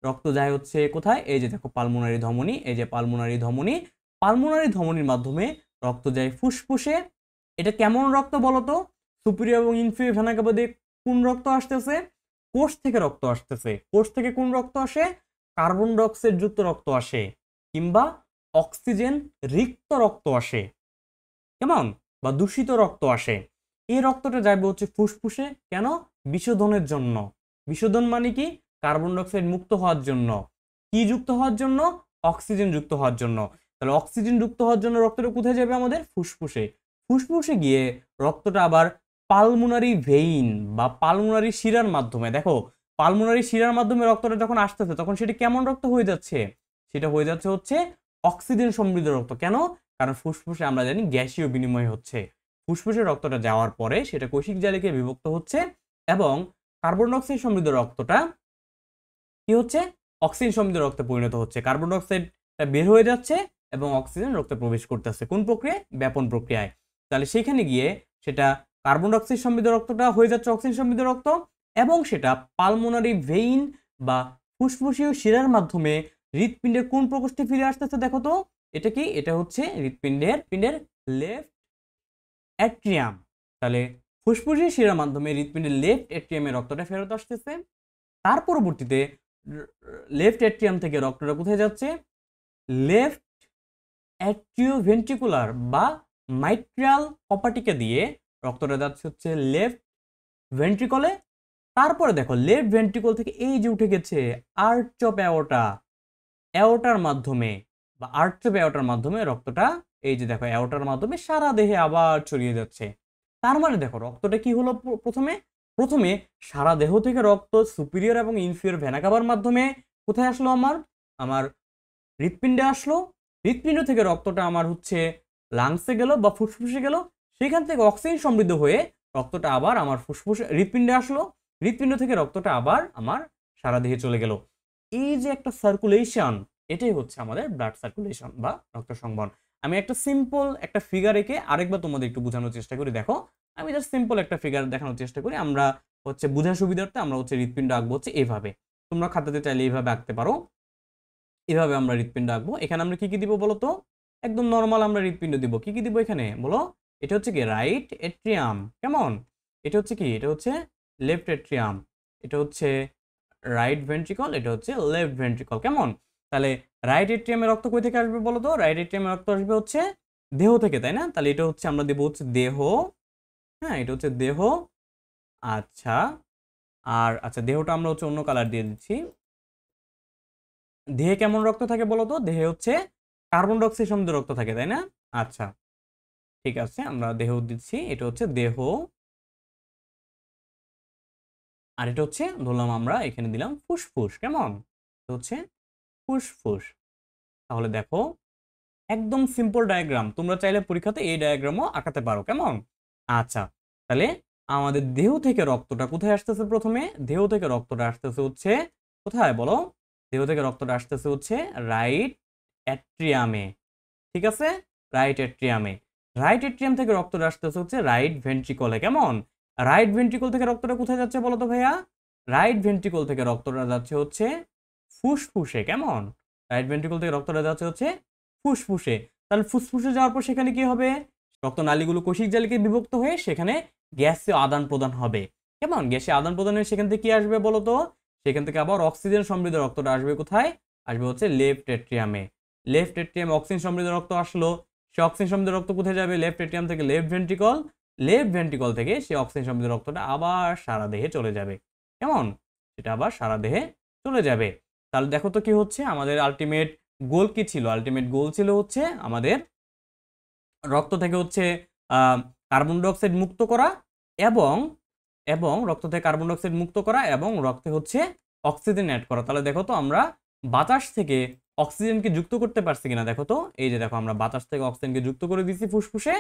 রক্ত যায় হচ্ছে কোথায়? এই যে দেখো পালমোনারি ধমনী, এই যে পালমোনারি ধমনী। পালমোনারি ধমনীর মাধ্যমে রক্ত যায় ফুসফুসে। এটা কেমন রক্ত বলতো? সুপিরিয়র এবং ইনফিরিয়র ভেনা কাভা দিয়ে কোন রক্ত আসতেছে? কোষ থেকে রক্ত আসতেছে। কোষ থেকে কোন রক্ত আসে? কার্বন ডাইঅক্সাইড যুক্ত রক্ত আসে কিংবা অক্সিজেন রিক্ত রক্ত আসে। কেমন? বা দূষিত রক্ত আসে। এই রক্তটা যাবে হচ্ছে ফুসফুসে। কেন? বিশোধনের জন্য। বিশোধন মানে কি? কার্বন ডাইঅক্সাইড মুক্ত হওয়ার জন্য। কি যুক্ত হওয়ার জন্য? অক্সিজেন যুক্ত হওয়ার জন্য। তাহলে অক্সিজেন যুক্ত হওয়ার জন্য রক্তটা কোথায় যাবে আমাদের? ফুসফুসে। ফুসফুসে গিয়ে রক্তটা আবার পালমোনারি ভেইন বা পালমোনারি শিরার মাধ্যমে, দেখো পালমোনারি শিরার মাধ্যমে রক্তটা যখন আসতেছে তখন সেটা কেমন রক্ত হয়ে যাচ্ছে? সেটা হয়ে যাচ্ছে হচ্ছে অক্সিজেন সমৃদ্ধ রক্ত। কেন? কারণ ফুসফুসে আমরা জানি গ্যাসীয় বিনিময় হচ্ছে। ফুসফুসে রক্তটা যাওয়ার পরে সেটা কৈশিক জালিকে বিভক্ত হচ্ছে এবং কার্বন ডাইঅক্সাইড সমৃদ্ধ রক্তটা কি হচ্ছে? অক্সিজেন সমৃদ্ধ রক্তে পরিণত হচ্ছে। কার্বন ডাইঅক্সাইড বের হয়ে যাচ্ছে এবং অক্সিজেন রক্তে প্রবেশ করতেছে। কোন প্রক্রিয়ায়? ব্যাপন প্রক্রিয়ায়। তাহলে সেখানে গিয়ে সেটা কার্বন ডাইঅক্সাইড সমৃদ্ধ রক্তটা হয়ে যাচ্ছে অক্সিজেন সমৃদ্ধ রক্ত, এবং সেটা পালমোনারি ভেইন বা ফুসফুসীয় শিরার মাধ্যমে হৃৎপিণ্ডের কোন প্রকোষ্ঠে ফিরে আসতেছে দেখো তো? এটা কি? এটা হচ্ছে হৃৎপিণ্ডের লেফট অ্যাট্রিয়াম। তাহলে ফুসফুসীয় শিরার মাধ্যমে হৃৎপিণ্ডের লেফট অ্যাট্রিয়ামে রক্তটা ফেরত আসতেছে। তার পরবর্তীতে লেফট অ্যাট্রিয়াম থেকে রক্তটা কোথায় যাচ্ছে? লেফট অ্যাট্রিওভেন্ট্রিকুলার বা মাইট্রাল কপার্টিকা দিয়ে রক্তটা যাচ্ছে হচ্ছে লেফট ভেন্ট্রিকলে। তারপরে দেখো লেফট ভেন্ট্রিকল থেকে এই যে উঠে গেছে আর্চ অফ অ্যাওর্টা, অ্যাওর্টার মাধ্যমে বা আর্চ অফ অ্যাওর্টার মাধ্যমে রক্তটা এই যে দেখো অ্যাওর্টার মাধ্যমে সারা দেহে আবার ছড়িয়ে যাচ্ছে। তার মানে দেখো রক্তটা কি হলো, প্রথমে প্রথমে সারা দেহ থেকে রক্ত সুপিরিয়র এবং ইনফিরিয়র ভেনা কাভার মাধ্যমে কোথায় আসলো, আমার আমার হৃৎপিণ্ডে আসলো। হৃৎপিণ্ড থেকে রক্তটা আমার হচ্ছে লাংসে গেল বা ফুসফুসে গেল, সেখান থেকে অক্সিজেন সমৃদ্ধ হয়ে রক্তটা আবার আমার ফুসফুসে হৃৎপিণ্ডে আসলো। হৃৎপিণ্ড থেকে রক্তটা আবার আমার সারা দেহে চলে গেল। এই যে একটা সার্কুলেশন, এটাই হচ্ছে আমাদের ব্লাড সার্কুলেশন বা রক্ত সংবহন। আমি একটা সিম্পল একটা ফিগার এঁকে আরেকবার তোমাদের একটু বোঝানোর চেষ্টা করি। দেখো আমি জাস্ট সিম্পল একটা ফিগার দেখানোর চেষ্টা করি। আমরা হচ্ছে বোঝার সুবিধার্থে আমরা হচ্ছে হৃৎপিণ্ড আঁকবো হচ্ছে এইভাবে। তোমরা খাতাতে চাইলে এইভাবে আঁকতে পারো। এভাবে আমরা হৃৎপিণ্ড আঁকবো। এখানে আমরা কি কি দিব বলো তো? একদম নর্মাল আমরা হৃৎপিণ্ড দিব। কি কি দিব এখানে বলো? এটা হচ্ছে কি রাইট এট্রিয়াম, কেমন? এটা হচ্ছে কি? এটা হচ্ছে লেফট এট্রিয়াম। এটা হচ্ছে রাইট ভেন্ট্রিকল, এটা হচ্ছে লেফট ভেন্ট্রিকল, কেমন? তাহলে রাইট এট্রিয়ামে রক্ত কই থেকে আসবে বলো তো? রাইট এট্রিয়ামে রক্ত আসবে হচ্ছে দেহ থেকে, তাই না? তাহলে এটা হচ্ছে আমরা দেব হচ্ছে দেহ। হ্যাঁ, এটা হচ্ছে দেহ। আচ্ছা, আর আচ্ছা দেহটা আমরা হচ্ছে অন্য কালার দিয়ে দিচ্ছি। দেহে কেমন রক্ত থাকে বলো তো? দেহে হচ্ছে কার্বন ডাই অক্সাইড সমৃদ্ধ রক্ত থাকে, তাই না? আচ্ছা, ঠিক আছে, আমরা দেহ দিচ্ছি। এটা হচ্ছে দেহ, আর এটা হচ্ছে ধরলাম আমরা এখানে দিলাম ফুসফুস, কেমন? এটা হচ্ছে ফুসফুস। তাহলে দেখো একদম সিম্পল ডায়াগ্রাম, তোমরা চাইলে পরীক্ষাতে এই ডায়াগ্রামও আঁকাতে পারো, কেমন? আচ্ছা, তাহলে আমাদের দেহ থেকে রক্তটা কোথায় আসতেছে? প্রথমে দেহ থেকে রক্তটা আসতেছে হচ্ছে কোথায় বলো? দেহ থেকে রক্তটা আসতেছে হচ্ছে রাইট অ্যাট্রিয়ামে, ঠিক আছে? রাইট এট্রিয়ামে। রাইট এট্রিয়াম থেকে রক্তটা আসতেছে হচ্ছে রাইট ভেন্ট্রিকলে, কেমন? রাইট ভেন্ট্রিকল থেকে রক্তটা কোথায় যাচ্ছে বলো তো ভাইয়া? রাইট ভেন্ট্রিকল থেকে রক্তটা যাচ্ছে হচ্ছে ফুসফুসে, কেমন? রাইট ভেন্ট্রিকল থেকে রক্তটা যাচ্ছে হচ্ছে ফুসফুসে। তাহলে ফুসফুসে যাওয়ার পর সেখানে কি হবে? রক্তনালীগুলো কোষিক জালিকে বিভক্ত হয়ে সেখানে গ্যাসীয় আদান প্রদান হবে, কেমন? গ্যাসীয় আদান প্রদানের সেখান থেকে কি আসবে বলো তো? সেখান থেকে আবার অক্সিজেন সমৃদ্ধ রক্তটা আসবে কোথায়? আসবে হচ্ছে লেফট এট্রিয়ামে। লেফট এট্রিয়ামে অক্সিজেন সমৃদ্ধ রক্ত আসলো। সে অক্সিজেন সমৃদ্ধ রক্ত কোথায় যাবে? লেফট এট্রিয়াম থেকে লেফট ভেন্ট্রিকল। লেফট ভেন্ট্রিকল থেকে সেই অক্সিজেন সমৃদ্ধ রক্তটা আবার সারা দেহে চলে যাবে, কেমন? সেটা আবার সারা দেহে চলে যাবে। তাহলে দেখো তো কি হচ্ছে, আমাদের আলটিমেট গোল কি ছিল? আলটিমেট গোল ছিল হচ্ছে আমাদের রক্ত থেকে হচ্ছে কার্বন ডাই অক্সাইড মুক্ত করা এবং এবং রক্ত থেকে কার্বন ডাই অক্সাইড মুক্ত করা এবং রক্তে হচ্ছে অক্সিজেন অ্যাড করা। তাহলে দেখো তো আমরা বাতাস থেকে অক্সিজেনকে যুক্ত করতে পারছি কিনা দেখো তো। এই যে দেখো আমরা বাতাস থেকে অক্সিজেনকে যুক্ত করে দিচ্ছি ফুসফুসে,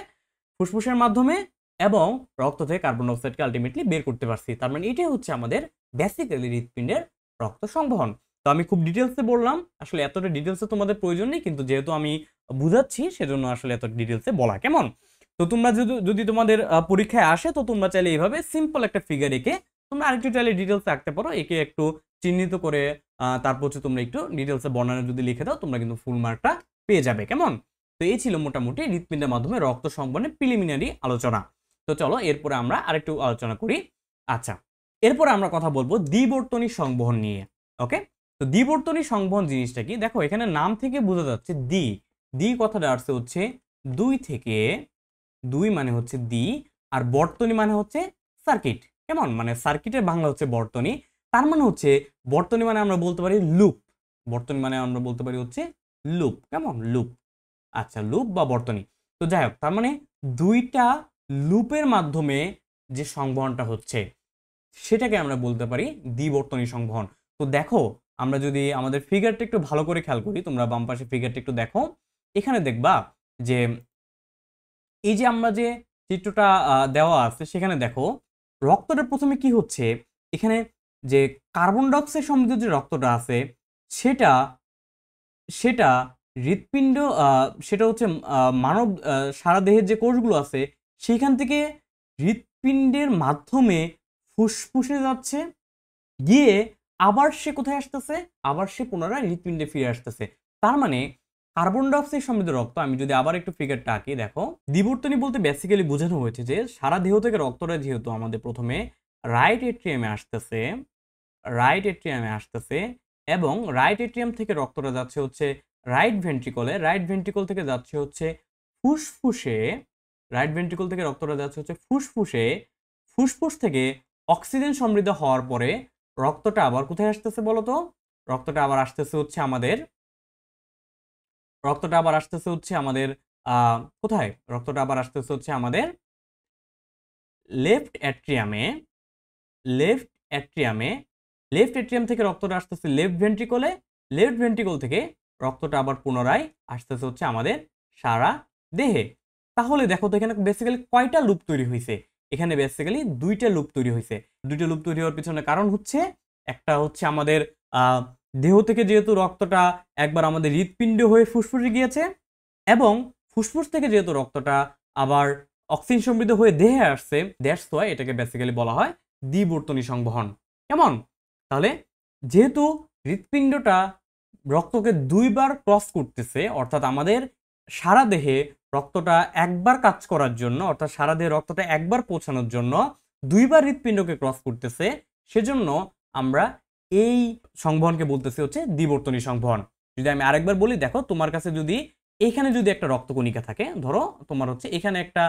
ফুসফুসের মাধ্যমে, এবং রক্ত থেকে কার্বন ডাই অক্সাইডকে আলটিমেটলি বের করতে পারছি। তার মানে এটাই হচ্ছে আমাদের বেসিক্যালি হৃৎপিণ্ডের রক্ত সংবহন। তো আমি খুব ডিটেলসে বললাম, আসলে এতটা ডিটেলসে তোমাদের প্রয়োজন নেই, কিন্তু যেহেতু আমি বুঝাচ্ছি সেজন্য আসলে এত ডিটেলসে বলা, কেমন? তো তোমরা যদি তোমাদের পরীক্ষায় আসে তো তোমরা চাইলে এইভাবে সিম্পল একটা ফিগার এঁকে তোমরা আরেকটু চাইলে ডিটেলসে আঁকতে পারো। একে একটু চিহ্নিত করে তারপর হচ্ছে তোমরা একটু ডিটেলসে বর্ণনা যদি লিখে দাও তোমরা কিন্তু ফুল মার্কটা পেয়ে যাবে, কেমন? তো এই ছিল মোটামুটি হৃৎপিণ্ডের মাধ্যমে রক্ত সংবহনের প্রিলিমিনারি আলোচনা। তো চলো এরপরে আমরা আরেকটু আলোচনা করি। আচ্ছা, এরপরে আমরা কথা বলবো দ্বিবর্তনী সংবহন নিয়ে। ওকে, তো দ্বিবর্তনী সংবহন জিনিসটা কি? দেখো এখানে নাম থেকে বোঝা যাচ্ছে দ্বি, দ্বি কথাটা আসছে হচ্ছে দুই থেকে, দুই মানে হচ্ছে দ্বি, আর বর্তনী মানে হচ্ছে সার্কিট, কেমন? মানে সার্কিটের বাংলা হচ্ছে বর্তনী। তার মানে হচ্ছে বর্তনী মানে আমরা বলতে পারি লুপ, বর্তনী মানে আমরা বলতে পারি হচ্ছে লুপ, কেমন? লুপ। আচ্ছা, লুপ বা বর্তনী। তো যাই হোক, তার মানে দুইটা লুপের মাধ্যমে যে সংবহনটা হচ্ছে সেটাকে আমরা বলতে পারি দ্বিবর্তনী সংবহন। তো দেখো আমরা যদি আমাদের ফিগারটা একটু ভালো করে খেয়াল করি, তোমরা বাম পাশে ফিগারটা একটু দেখো, এখানে দেখবা যে এই যে আমরা যে চিত্রটা দেওয়া আছে সেখানে দেখো রক্তটা প্রথমে কি হচ্ছে, এখানে যে কার্বন ডাই অক্সাইড সমৃদ্ধ যে রক্তটা আছে সেটা সেটা হৃৎপিণ্ড সেটা হচ্ছে মানব সারা দেহের যে কোষগুলো আছে সেইখান থেকে হৃৎপিণ্ডের মাধ্যমে ফুসফুসে যাচ্ছে, গিয়ে আবার সে কোথায় আসতেছে? আবার সে পুনরায় হৃৎপিণ্ডে ফিরে আসতেছে। তার মানে কার্বন ডাই অক্সাইড সমৃদ্ধ রক্ত, আমি যদি আবার একটু ফিগারটা আঁকি, দেখো দ্বিবর্তনী বলতে বেসিক্যালি বোঝানো হয়েছে যে সারা দেহ থেকে রক্তটা যেহেতু আমাদের প্রথমে রাইট এট্রিয়ামে আসতেছে, রাইট এট্রিয়ামে আসতেছে এবং রাইট এট্রিয়াম থেকে রক্তটা যাচ্ছে হচ্ছে রাইট ভেন্ট্রিকলে, রাইট ভেন্ট্রিকল থেকে যাচ্ছে হচ্ছে ফুসফুসে, রাইট ভেন্ট্রিকল থেকে রক্তটা যাচ্ছে হচ্ছে ফুসফুসে, ফুসফুস থেকে অক্সিজেন সমৃদ্ধ হওয়ার পরে রক্তটা আবার কোথায় আসতেছে বলো তো? রক্তটা আবার আসতেছে হচ্ছে আমাদের কোথায়? রক্তটা আবার আসতেছে হচ্ছে আমাদের লেফট অ্যাট্রিয়ামে। লেফট অ্যাট্রিয়ামে লেফট অ্যাট্রিয়াম থেকে রক্তটা আসতেছে লেফট ভেন্ট্রিকলে, লেফট ভেন্ট্রিকল থেকে রক্তটা আবার পুনরায় আসতেছে হচ্ছে আমাদের সারা দেহে। তাহলে দেখো তো এখানে বেসিক্যালি কয়টা লুপ তৈরি হয়েছে? এখানে বেসিক্যালি দুইটা লুপ তৈরি হয়েছে। দুইটা লুপ তৈরি হওয়ার পিছনে কারণ হচ্ছে, একটা হচ্ছে আমাদের দেহ থেকে যেহেতু রক্তটা একবার আমাদের হৃৎপিণ্ড হয়ে ফুসফুসে গিয়েছে, এবং ফুসফুস থেকে যেহেতু রক্তটা আবার অক্সিজেন সমৃদ্ধ হয়ে দেহে আসছে, দ্যাটস ওয়াই এটাকে বেসিক্যালি বলা হয় দ্বিবর্তনী সংবহন। কেমন? তাহলে যেহেতু হৃৎপিণ্ডটা রক্তকে দুইবার ক্রস করতেছে, অর্থাৎ আমাদের সারা দেহে রক্তটা একবার কাজ করার জন্য, অর্থাৎ সারা দেহে রক্তটা একবার পৌঁছানোর জন্য দুইবার হৃৎপিণ্ডকে ক্রস করতেছে, সেজন্য আমরা এই সংবহনকে বলতেছি হচ্ছে দ্বিবর্তনী সংবহন। যদি আমি আরেকবার বলি, দেখো তোমার কাছে যদি এখানে যদি একটা রক্তকণিকা থাকে, ধরো তোমার হচ্ছে এখানে একটা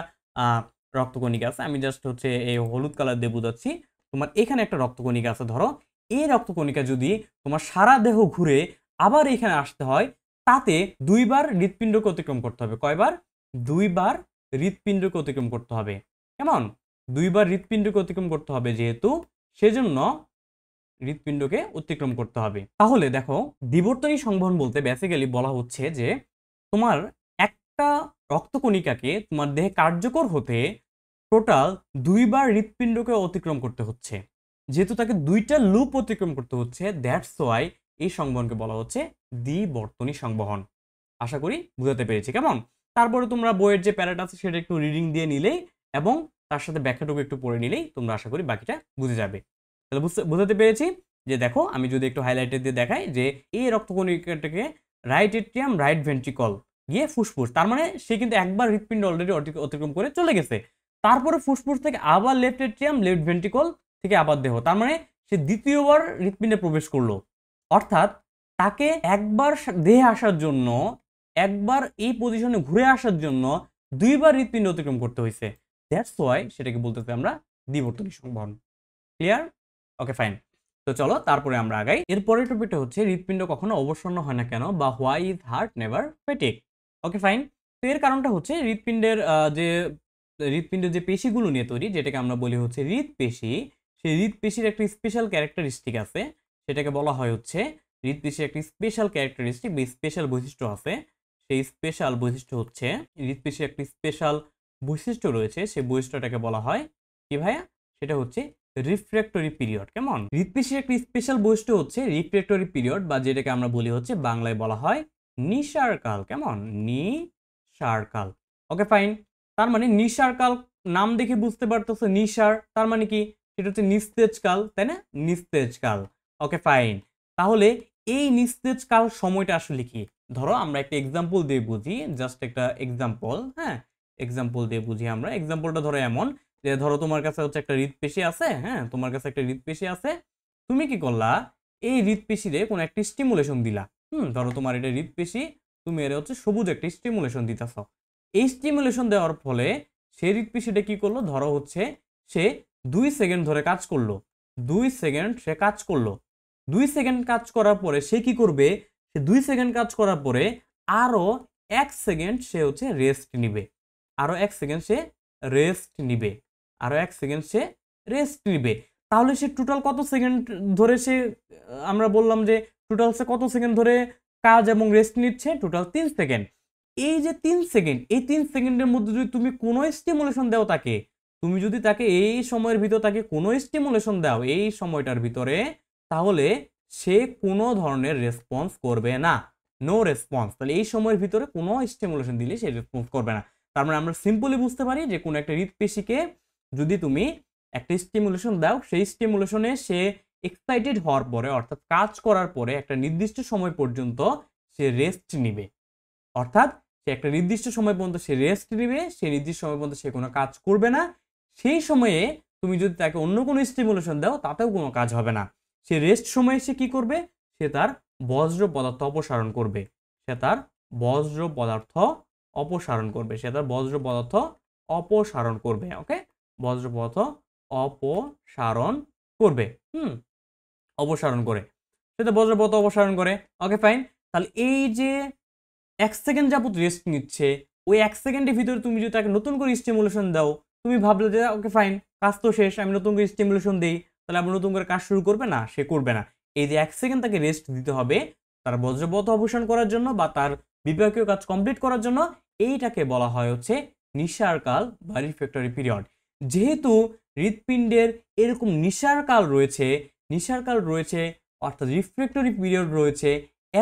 রক্তকণিকা আছে, আমি জাস্ট হচ্ছে এই হলুদ কালার দিয়ে বোঝাচ্ছি। তোমার এখানে একটা রক্তকণিকা আছে, ধরো এই রক্তকণিকা যদি তোমার সারা দেহ ঘুরে আবার এখানে আসতে হয়, তাতে দুইবার হৃৎপিণ্ডকে অতিক্রম করতে হবে। কয়বার? দুইবার হৃৎপিণ্ডকে অতিক্রম করতে হবে। কেমন? দুইবার হৃৎপিণ্ডকে অতিক্রম করতে হবে, যেহেতু সেজন্য হৃৎপিণ্ডকে অতিক্রম করতে হবে। তাহলে দেখো দ্বিবর্তনী সংবহন বলতে বেসিক্যালি বলা হচ্ছে যে তোমার একটা রক্তকণিকাকে তোমার দেহে কার্যকর হতে টোটাল দুইবার হৃৎপিণ্ডকে অতিক্রম করতে হচ্ছে। যেহেতু তাকে দুইটা লুপ অতিক্রম করতে হচ্ছে, দ্যাটস ওয়াই এই সংবহনকে বলা হচ্ছে দ্বিবর্তনী সংবহন। আশা করি বুঝাতে পেরেছি। কেমন? তারপরে তোমরা বইয়ের যে প্যারাটা আছে সেটা একটু রিডিং দিয়ে নিলেই এবং তার সাথে ব্যাখ্যাটুকু একটু পড়ে নিলেই তোমরা আশা করি বাকিটা বুঝে যাবে। তাহলে বুঝাতে পেরেছি যে দেখো আমি যদি একটু হাইলাইটেড দিয়ে দেখাই যে এই রক্তকণিকাটাকে রাইট এট্রিয়াম, রাইট ভেন্ট্রিকল গিয়ে ফুসফুস, তার মানে সে কিন্তু একবার হৃৎপিণ্ড অলরেডি অতিক্রম করে চলে গেছে। তারপরে ফুসফুস থেকে আবার লেফট এট্রিয়াম, লেফট ভেন্ট্রিকল থেকে আবার দেহ, তার মানে সে দ্বিতীয়বার হৃৎপিণ্ডে প্রবেশ করলো। অর্থাৎ তাকে একবার দেহে আসার জন্য, একবার এই পজিশনে ঘুরে আসার জন্য দুইবার হৃৎপিণ্ড অতিক্রম করতে হয়েছে। দ্যাটস ওয়াই সেটাকে বলতেছি আমরা দ্বিবর্তনী সংবহন। ক্লিয়ার? Okay fine. তো চলো তারপরে আমরা আগাই। এরপরের টপিকটা হচ্ছে হৃৎপিণ্ড কখনো অবসন্ন হয় না কেন, বা why is heart never ফেটিক। Okay fine. তো এর কারণটা হচ্ছে হৃৎপিণ্ডের যে পেশিগুলো নিয়ে তৈরি, যেটাকে আমরা বলি হচ্ছে হৃৎপেশি, সেই হৃৎপেশির একটা স্পেশাল ক্যারেক্টারিস্টিক আছে, সেটাকে বলা হয় হচ্ছে হৃৎপেশির একটি স্পেশাল ক্যারেক্টারিস্টিক বা স্পেশাল বৈশিষ্ট্য আছে। সেই স্পেশাল বৈশিষ্ট্য হচ্ছে হৃৎপেশির একটি স্পেশাল বৈশিষ্ট্য রয়েছে, সেই বৈশিষ্ট্যটাকে বলা হয় কি ভাইয়া? সেটা হচ্ছে রিফ্র্যাক্টরি পিরিয়ড। কেমন? হৃৎপেশির একটি স্পেশাল বৈশিষ্ট্য হচ্ছে রিফ্র্যাক্টরি পিরিয়ড, বা যেটাকে আমরা বলি হচ্ছে বাংলায় বলা হয় নিশারকাল। কেমন? নিশারকাল। Okay fine. তার মানে নিশারকাল নাম দেখে বুঝতে পারতেছো, নিশার তার মানে কি? সেটা হচ্ছে নিস্তেজ কাল, তাই না? নিস্তেজ কাল। Okay fine. তাহলে এই নিস্তেজ কাল সময়টা আসলে কি? ধরো আমরা একটা এক্সাম্পল দিয়ে বুঝি, জাস্ট একটা এক্সাম্পল। হ্যাঁ, এক্সাম্পল দিয়ে বুঝি আমরা। এক্সাম্পলটা ধরো এমন যে ধরো তোমার কাছে হচ্ছে একটা হৃৎপেশি আছে। হ্যাঁ, তোমার কাছে একটা হৃৎপেশি আছে। তুমি কি করলা? এই হৃৎপেশিরে কোনো একটা স্টিমুলেশন দিলা। ধরো তোমার এটা হৃৎপেশি, তুমি এর হচ্ছে সবুজ একটা স্টিমুলেশন দিতেছ। এই স্টিমুলেশন দেওয়ার ফলে সে হৃৎপেশিটা কি করলো? ধরো হচ্ছে সে 2 সেকেন্ড ধরে কাজ করলো। 2 সেকেন্ড সে কাজ করলো। 2 সেকেন্ড কাজ করার পরে সে কি করবে? সে 2 সেকেন্ড কাজ করার পরে আরো 1 সেকেন্ড সে হচ্ছে রেস্ট নিবে। আরো 1 সেকেন্ড সে রেস্ট নিবে। আরো 1 সেকেন্ড সে রেস্ট নিবে। তাহলে সে টোটাল কত সেকেন্ড ধরে সে, আমরা বললাম যে টোটাল সে কত সেকেন্ড ধরে কাজ এবং রেস্ট নিচ্ছে? Total 3 second. এই যে 3 সেকেন্ড, এই 3 সেকেন্ডের মধ্যে যদি তুমি কোনো স্টিমুলেশন দাও তাকে, তুমি যদি তাকে এই সময়ের ভিতর তাকে কোনো স্টিমুলেশন দাও এই সময়টার ভিতরে, তাহলে সে কোনো ধরনের রেসপন্স করবে না। No response. তাহলে এই সময়ের ভিতরে কোনো স্টিমুলেশন দিলে সে রেসপন্স করবে না। তার মানে আমরা সিম্পলি বুঝতে পারি যে কোনো একটা হৃৎপেশিকে যদি তুমি একটা স্টিমুলেশন দাও, সেই স্টিমুলেশনে সে এক্সাইটেড হওয়ার পরে, অর্থাৎ কাজ করার পরে একটা নির্দিষ্ট সময় পর্যন্ত সে রেস্ট নিবে। অর্থাৎ সে একটা নির্দিষ্ট সময় পর্যন্ত সে রেস্ট নিবে, সেই নির্দিষ্ট সময় পর্যন্ত সে কোনো কাজ করবে না। সেই সময়ে তুমি যদি তাকে অন্য কোনো স্টিমুলেশন দাও, তাতেও কোনো কাজ হবে না। সে রেস্ট সময়ে সে কি করবে? সে তার বজ্র পদার্থ অপসারণ করবে। সে তার বজ্র পদার্থ অপসারণ করবে। সে তার বজ্র পদার্থ অপসারণ করবে। ওকে, বজ্রপদার্থ অপসারণ করবে। অপসারণ করে, সেটা বজ্রপদার্থ অপসারণ করে। Okay fine. তাহলে এই যে 1 সেকেন্ড যাবত রেস্ট নিচ্ছে, ওই 1 সেকেন্ডের ভিতরে তুমি যদি তাকে নতুন করে স্টিমুলেশন দাও, তুমি ভাবলে যে ওকে ফাইন, কাজ তো শেষ, আমি নতুন করে স্টিমুলেশন দিই, তাহলে আবার নতুন করে কাজ শুরু করবে না, সে করবে না। এই যে 1 সেকেন্ড তাকে রেস্ট দিতে হবে তার বজ্রপদার্থ অপসারণ করার জন্য বা তার বিপাকীয় কাজ কমপ্লিট করার জন্য, এইটাকে বলা হয় হচ্ছে নিঃসারকাল বা রিফ্র্যাক্টরি পিরিয়ড। যেহেতু হৃৎপিণ্ডের এরকম নিঃসারকাল রয়েছে অর্থাৎ রিফ্র্যাক্টরি পিরিয়ড রয়েছে,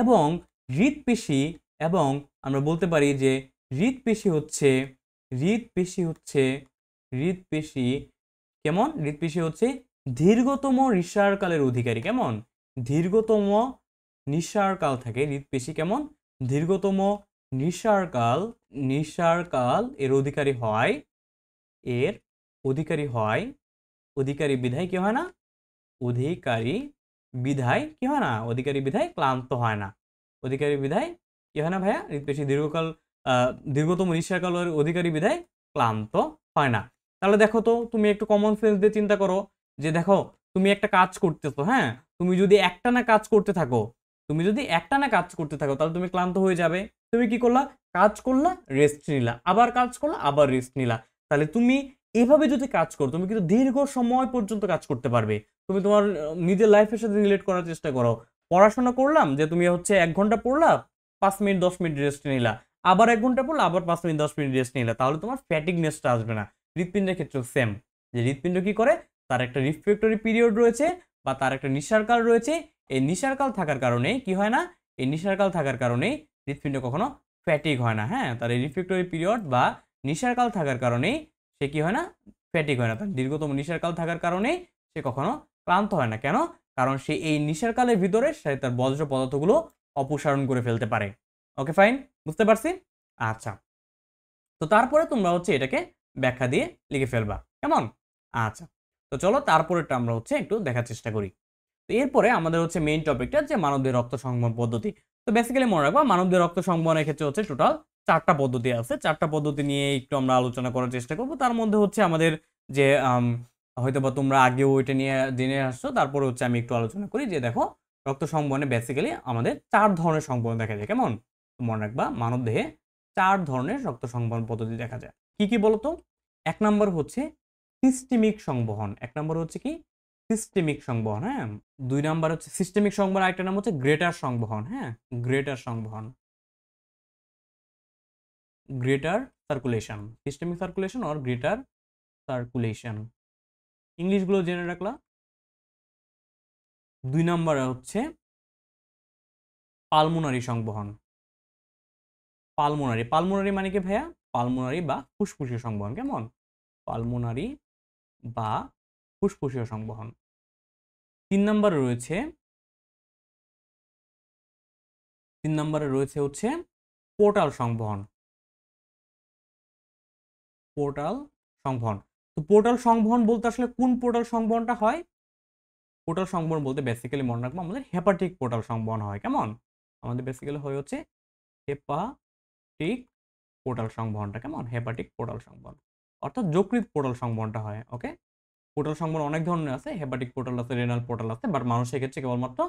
এবং হৃৎপেশি, এবং আমরা বলতে পারি যে হৃৎপেশি হচ্ছে কেমন, হৃৎপেশি হচ্ছে দীর্ঘতম নিঃসারকালের অধিকারী। কেমন, দীর্ঘতম নিঃসারকাল থাকে হৃৎপেশি, কেমন দীর্ঘতম নিঃসারকাল এর অধিকারী হয়, অধিকারী বিধায় কি হয় না, অধিকারী বিধায় ক্লান্ত হয় না। অধিকারী বিধায় কি হয় না ভাইয়া, হৃৎপেশি দীর্ঘতম নিঃসারকালের অধিকারী বিধায় ক্লান্ত হয় না। তাহলে দেখো তো, তুমি একটু কমন সেন্স দিয়ে চিন্তা করো যে দেখো, তুমি একটা কাজ করতেছো, হ্যাঁ, তুমি যদি একটানা কাজ করতে থাকো তাহলে তুমি ক্লান্ত হয়ে যাবে। তুমি কি করলা, কাজ করলা, রেস্ট নিলা, আবার কাজ করলা, আবার রেস্ট নিলা। তাহলে তুমি এভাবে যদি কাজ করো, তুমি কিন্তু দীর্ঘ সময় পর্যন্ত কাজ করতে পারবে। তুমি তোমার নিজের লাইফের সাথে রিলেট করার চেষ্টা করো। পড়াশোনা করলাম যে তুমি হচ্ছে 1 ঘন্টা পড়লা, 5 মিনিট 10 মিনিট রেস্ট নিলা, আবার 1 ঘন্টা পড়লা, আবার 5 মিনিট 10 মিনিট রেস্ট নিলা, তাহলে তোমার ফ্যাটিগনেসটা আসবে না। হৃৎপিণ্ডের ক্ষেত্রেও সেম, যে হৃৎপিণ্ড কি করে, তার একটা রিফ্র্যাক্টরি পিরিয়ড রয়েছে বা তার একটা নিঃসারকাল রয়েছে। এই নিঃসারকাল থাকার কারণে কি হয় না, এই নিঃসারকাল থাকার কারণে হৃৎপিণ্ড কখনো ফ্যাটিক হয় না। হ্যাঁ, তার এই রিফ্র্যাক্টরি পিরিয়ড বা নিঃসারকাল থাকার কারণেই সে কি হয় না, ফ্যাটিক হয় না। তার দীর্ঘতম নিঃসারকাল থাকার কারণে সে কখনো ক্লান্ত হয় না। কেন, কারণ সে এই নিঃসারকালের ভিতরে সে তার বজ্র পদার্থগুলো অপসারণ করে ফেলতে পারে। ওকে ফাইন, বুঝতে পারছি। আচ্ছা, তো তারপরে তোমরা হচ্ছে এটাকে ব্যাখ্যা দিয়ে লিখে ফেলবা, কেমন। আচ্ছা, তো চলো তারপরেটা আমরা হচ্ছে একটু দেখার চেষ্টা করি। তো এরপরে আমাদের হচ্ছে মেইন টপিকটা, যে মানবদেহ রক্ত সংবহন পদ্ধতি। তো বেসিক্যালি মনে রাখবা, মানবদেহ রক্ত সংবহনের ক্ষেত্রে হচ্ছে টোটাল 4টা পদ্ধতি আছে। 4টা পদ্ধতি নিয়ে একটু আমরা আলোচনা করার চেষ্টা করব। তার মধ্যে হচ্ছে আমাদের যে হয়তোবা তোমরা আগেও ওইটা নিয়ে জেনে আসছো, তারপরে হচ্ছে আমি একটু আলোচনা করি। যে দেখো, রক্ত সংবহনে বেসিক্যালি আমাদের 4 ধরনের সংবহন দেখা যায়। কেমন, মনে রাখবা, মানবদেহে 4 ধরনের রক্ত সংবহন পদ্ধতি দেখা যায়। কি কি বলতো? 1 নম্বর হচ্ছে সিস্টেমিক সংবহন। 1 নম্বর হচ্ছে কি, সিস্টেমিক সংবহন। হ্যাঁ, 2 নাম্বার হচ্ছে সিস্টেমিক সংবহন, আরেকটা নাম হচ্ছে গ্রেটার সংবহন। হ্যাঁ, গ্রেটার সংবহন, greater circulation, systemic circulation or greater circulation, ইংলিশগুলো জেনে রাখলা। 2 নম্বরে হচ্ছে পালমোনারি সংবহন। পালমোনারি মানে কি ভাইয়া, পালমোনারি বা ফুসফুসীয় সংবহন। কেমন, পালমোনারি বা ফুসফুসীয় সংবহন। 3 নম্বরে রয়েছে হচ্ছে পোর্টাল সংবহন। পোর্টাল সংবহন। তো পোর্টাল সংবহন বলতে আসলে কোন পোর্টাল সংবহনটা হয়? পোর্টাল সংবহন বলতে বেসিক্যালি মনে রাখবো, আমাদের হেপাটিক পোর্টাল সংবহন হয়। কেমন, আমাদের বেসিক্যালি হয় হচ্ছে হেপাটিক পোর্টাল সংবহনটা। কেমন, হেপাটিক পোর্টাল সংবহন, অর্থাৎ যকৃৎ পোর্টাল সংবহনটা হয়। ওকে, পোর্টাল সংবহন অনেক ধরনের আছে, হেপাটিক পোর্টাল আছে, রেনাল পোর্টাল আছে, বাট মানুষের ক্ষেত্রে কেবলমাত্র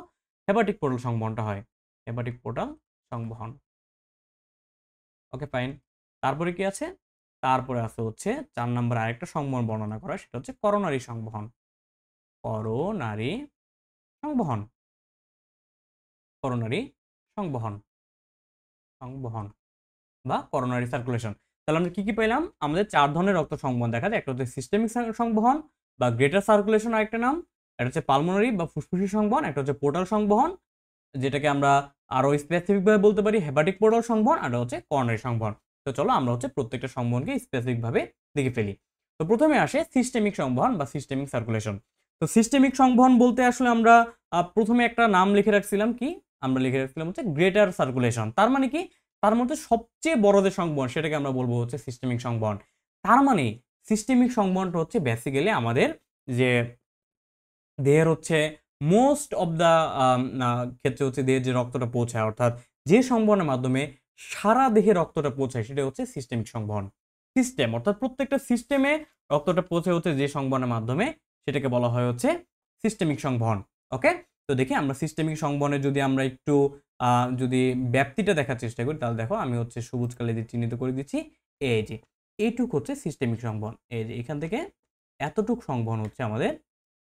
হেপাটিক পোর্টাল সংবহনটা হয়। হেপাটিক পোর্টাল সংবহন। Okay fine. তারপরে কি আছে? তারপরে আছে হচ্ছে 4 নম্বর আরেকটা সংবহন বর্ণনা করা, সেটা হচ্ছে করোনারি সংবহন। করোনারি সংবহন, করোনারি সংবহন, বা করোনারি সার্কুলেশন। তাহলে আমরা কি কি পেলাম? আমাদের 4 ধরনের রক্ত সংবহন দেখা যায়। একটা হচ্ছে সিস্টেমিক সংবহন বা গ্রেটার সার্কুলেশন, আরেকটা নাম। একটা হচ্ছে পালমোনারি বা ফুসফুসীয় সংবহন, একটা হচ্ছে পোর্টাল সংবহন, যেটাকে আমরা আরো স্পেসিফিক ভাবে বলতে পারি হেপাটিক পোর্টাল সংবহন, আর হচ্ছে করোনারি সংবহন। তো চলো আমরা হচ্ছে প্রত্যেকটা সংবহনকে স্পেসিফিক ভাবে দেখে ফেলি। তো প্রথমে আসে সিস্টেমিক সংবহন বা সিস্টেমিক সার্কুলেশন। তো সিস্টেমিক সংবহন বলতে আসলে আমরা প্রথমে একটা নাম লিখে রাখছিলাম, কি আমরা লিখে রাখছিলাম হচ্ছে গ্রেটার সার্কুলেশন। তার মানে কি, তার মধ্যে সবচেয়ে বড় যে সংবহন সেটাকে আমরা বলবো হচ্ছে সিস্টেমিক সংবহন। তার মানে সিস্টেমিক সংবহনটা হচ্ছে বেসিক্যালি আমাদের যে দেহের হচ্ছে মোস্ট অফ দ্য ক্ষেত্রে হচ্ছে দেহের যে রক্তটা পৌঁছায়, অর্থাৎ যে সংবহনের মাধ্যমে সারা দেহে রক্তটা পৌঁছায়, সেটা হচ্ছে সিস্টেমিক সংবহন। সিস্টেম, অর্থাৎ প্রত্যেকটা সিস্টেমে রক্তটা পৌঁছে হচ্ছে যে সংবহনের মাধ্যমে, সেটাকে বলা হয় হচ্ছে সিস্টেমিক সংবহন। ওকে, তো দেখি আমরা সিস্টেমিক সংবহনে যদি আমরা একটু যদি ব্যাপ্তিটা দেখার চেষ্টা করি, তাহলে দেখো আমি হচ্ছে সবুজ কালি দিয়ে চিহ্নিত করে দিচ্ছি। এই যে এইটুক হচ্ছে সিস্টেমিক সংবহন, এই যে এখান থেকে এতটুক সংবহন হচ্ছে আমাদের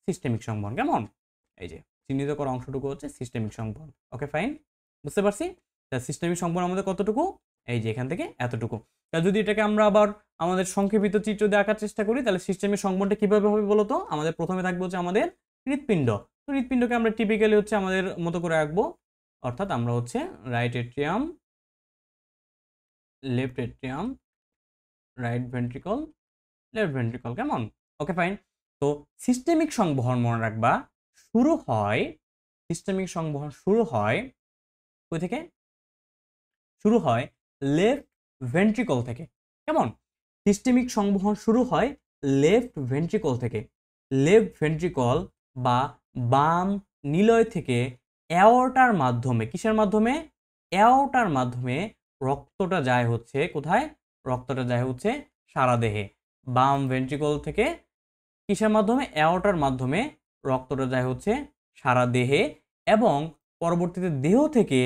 সিস্টেমিক সংবহন। কেমন, এই যে চিহ্নিত করা অংশটুকু হচ্ছে সিস্টেমিক সংবহন। ওকে ফাইন, বুঝতে পারছি। সিস্টেমিক সংবহন আমাদের কতটুকু, এই যে এখান থেকে এতটুকু। তাহলে যদি এটাকে আমরা আবার আমাদের সংক্ষেপিত চিত্র দিয়ে আঁকার চেষ্টা করি, তাহলে সিস্টেমিক সংবহনটা কিভাবে হবে বলতো? আমাদের প্রথমে থাকবে হচ্ছে আমাদের হৃৎপিণ্ড। তো হৃৎপিণ্ডকে আমরা টিপিক্যালি হচ্ছে আমাদের মতো করে আঁকবো, অর্থাৎ আমরা হচ্ছে right atrium, left atrium, right ventricle, left ventricle. কেমন, ওকে ফাইন। তো সিস্টেমিক সংবহন মনে রাখবা শুরু হয়, সিস্টেমিক সংবহন শুরু হয় কই থেকে? শুরু হয় লেফট ভেন্ট্রিকল থেকে। কেমন, সিস্টেমিক সংবহন শুরু হয় লেফট ভেন্ট্রিকল থেকে। লেফট ভেন্ট্রিকল বা বাম নিলয় থেকে অ্যাওর্টার মাধ্যমে, কিসের মাধ্যমে? অ্যাওর্টার মাধ্যমে রক্তটা যায় হচ্ছে কোথায়? রক্তটা যায় হচ্ছে সারা দেহে। বাম ভেন্ট্রিকল থেকে কিসের মাধ্যমে? অ্যাওর্টার মাধ্যমে রক্তটা যায় হচ্ছে সারা দেহে, এবং পরবর্তীতে দেহ থেকে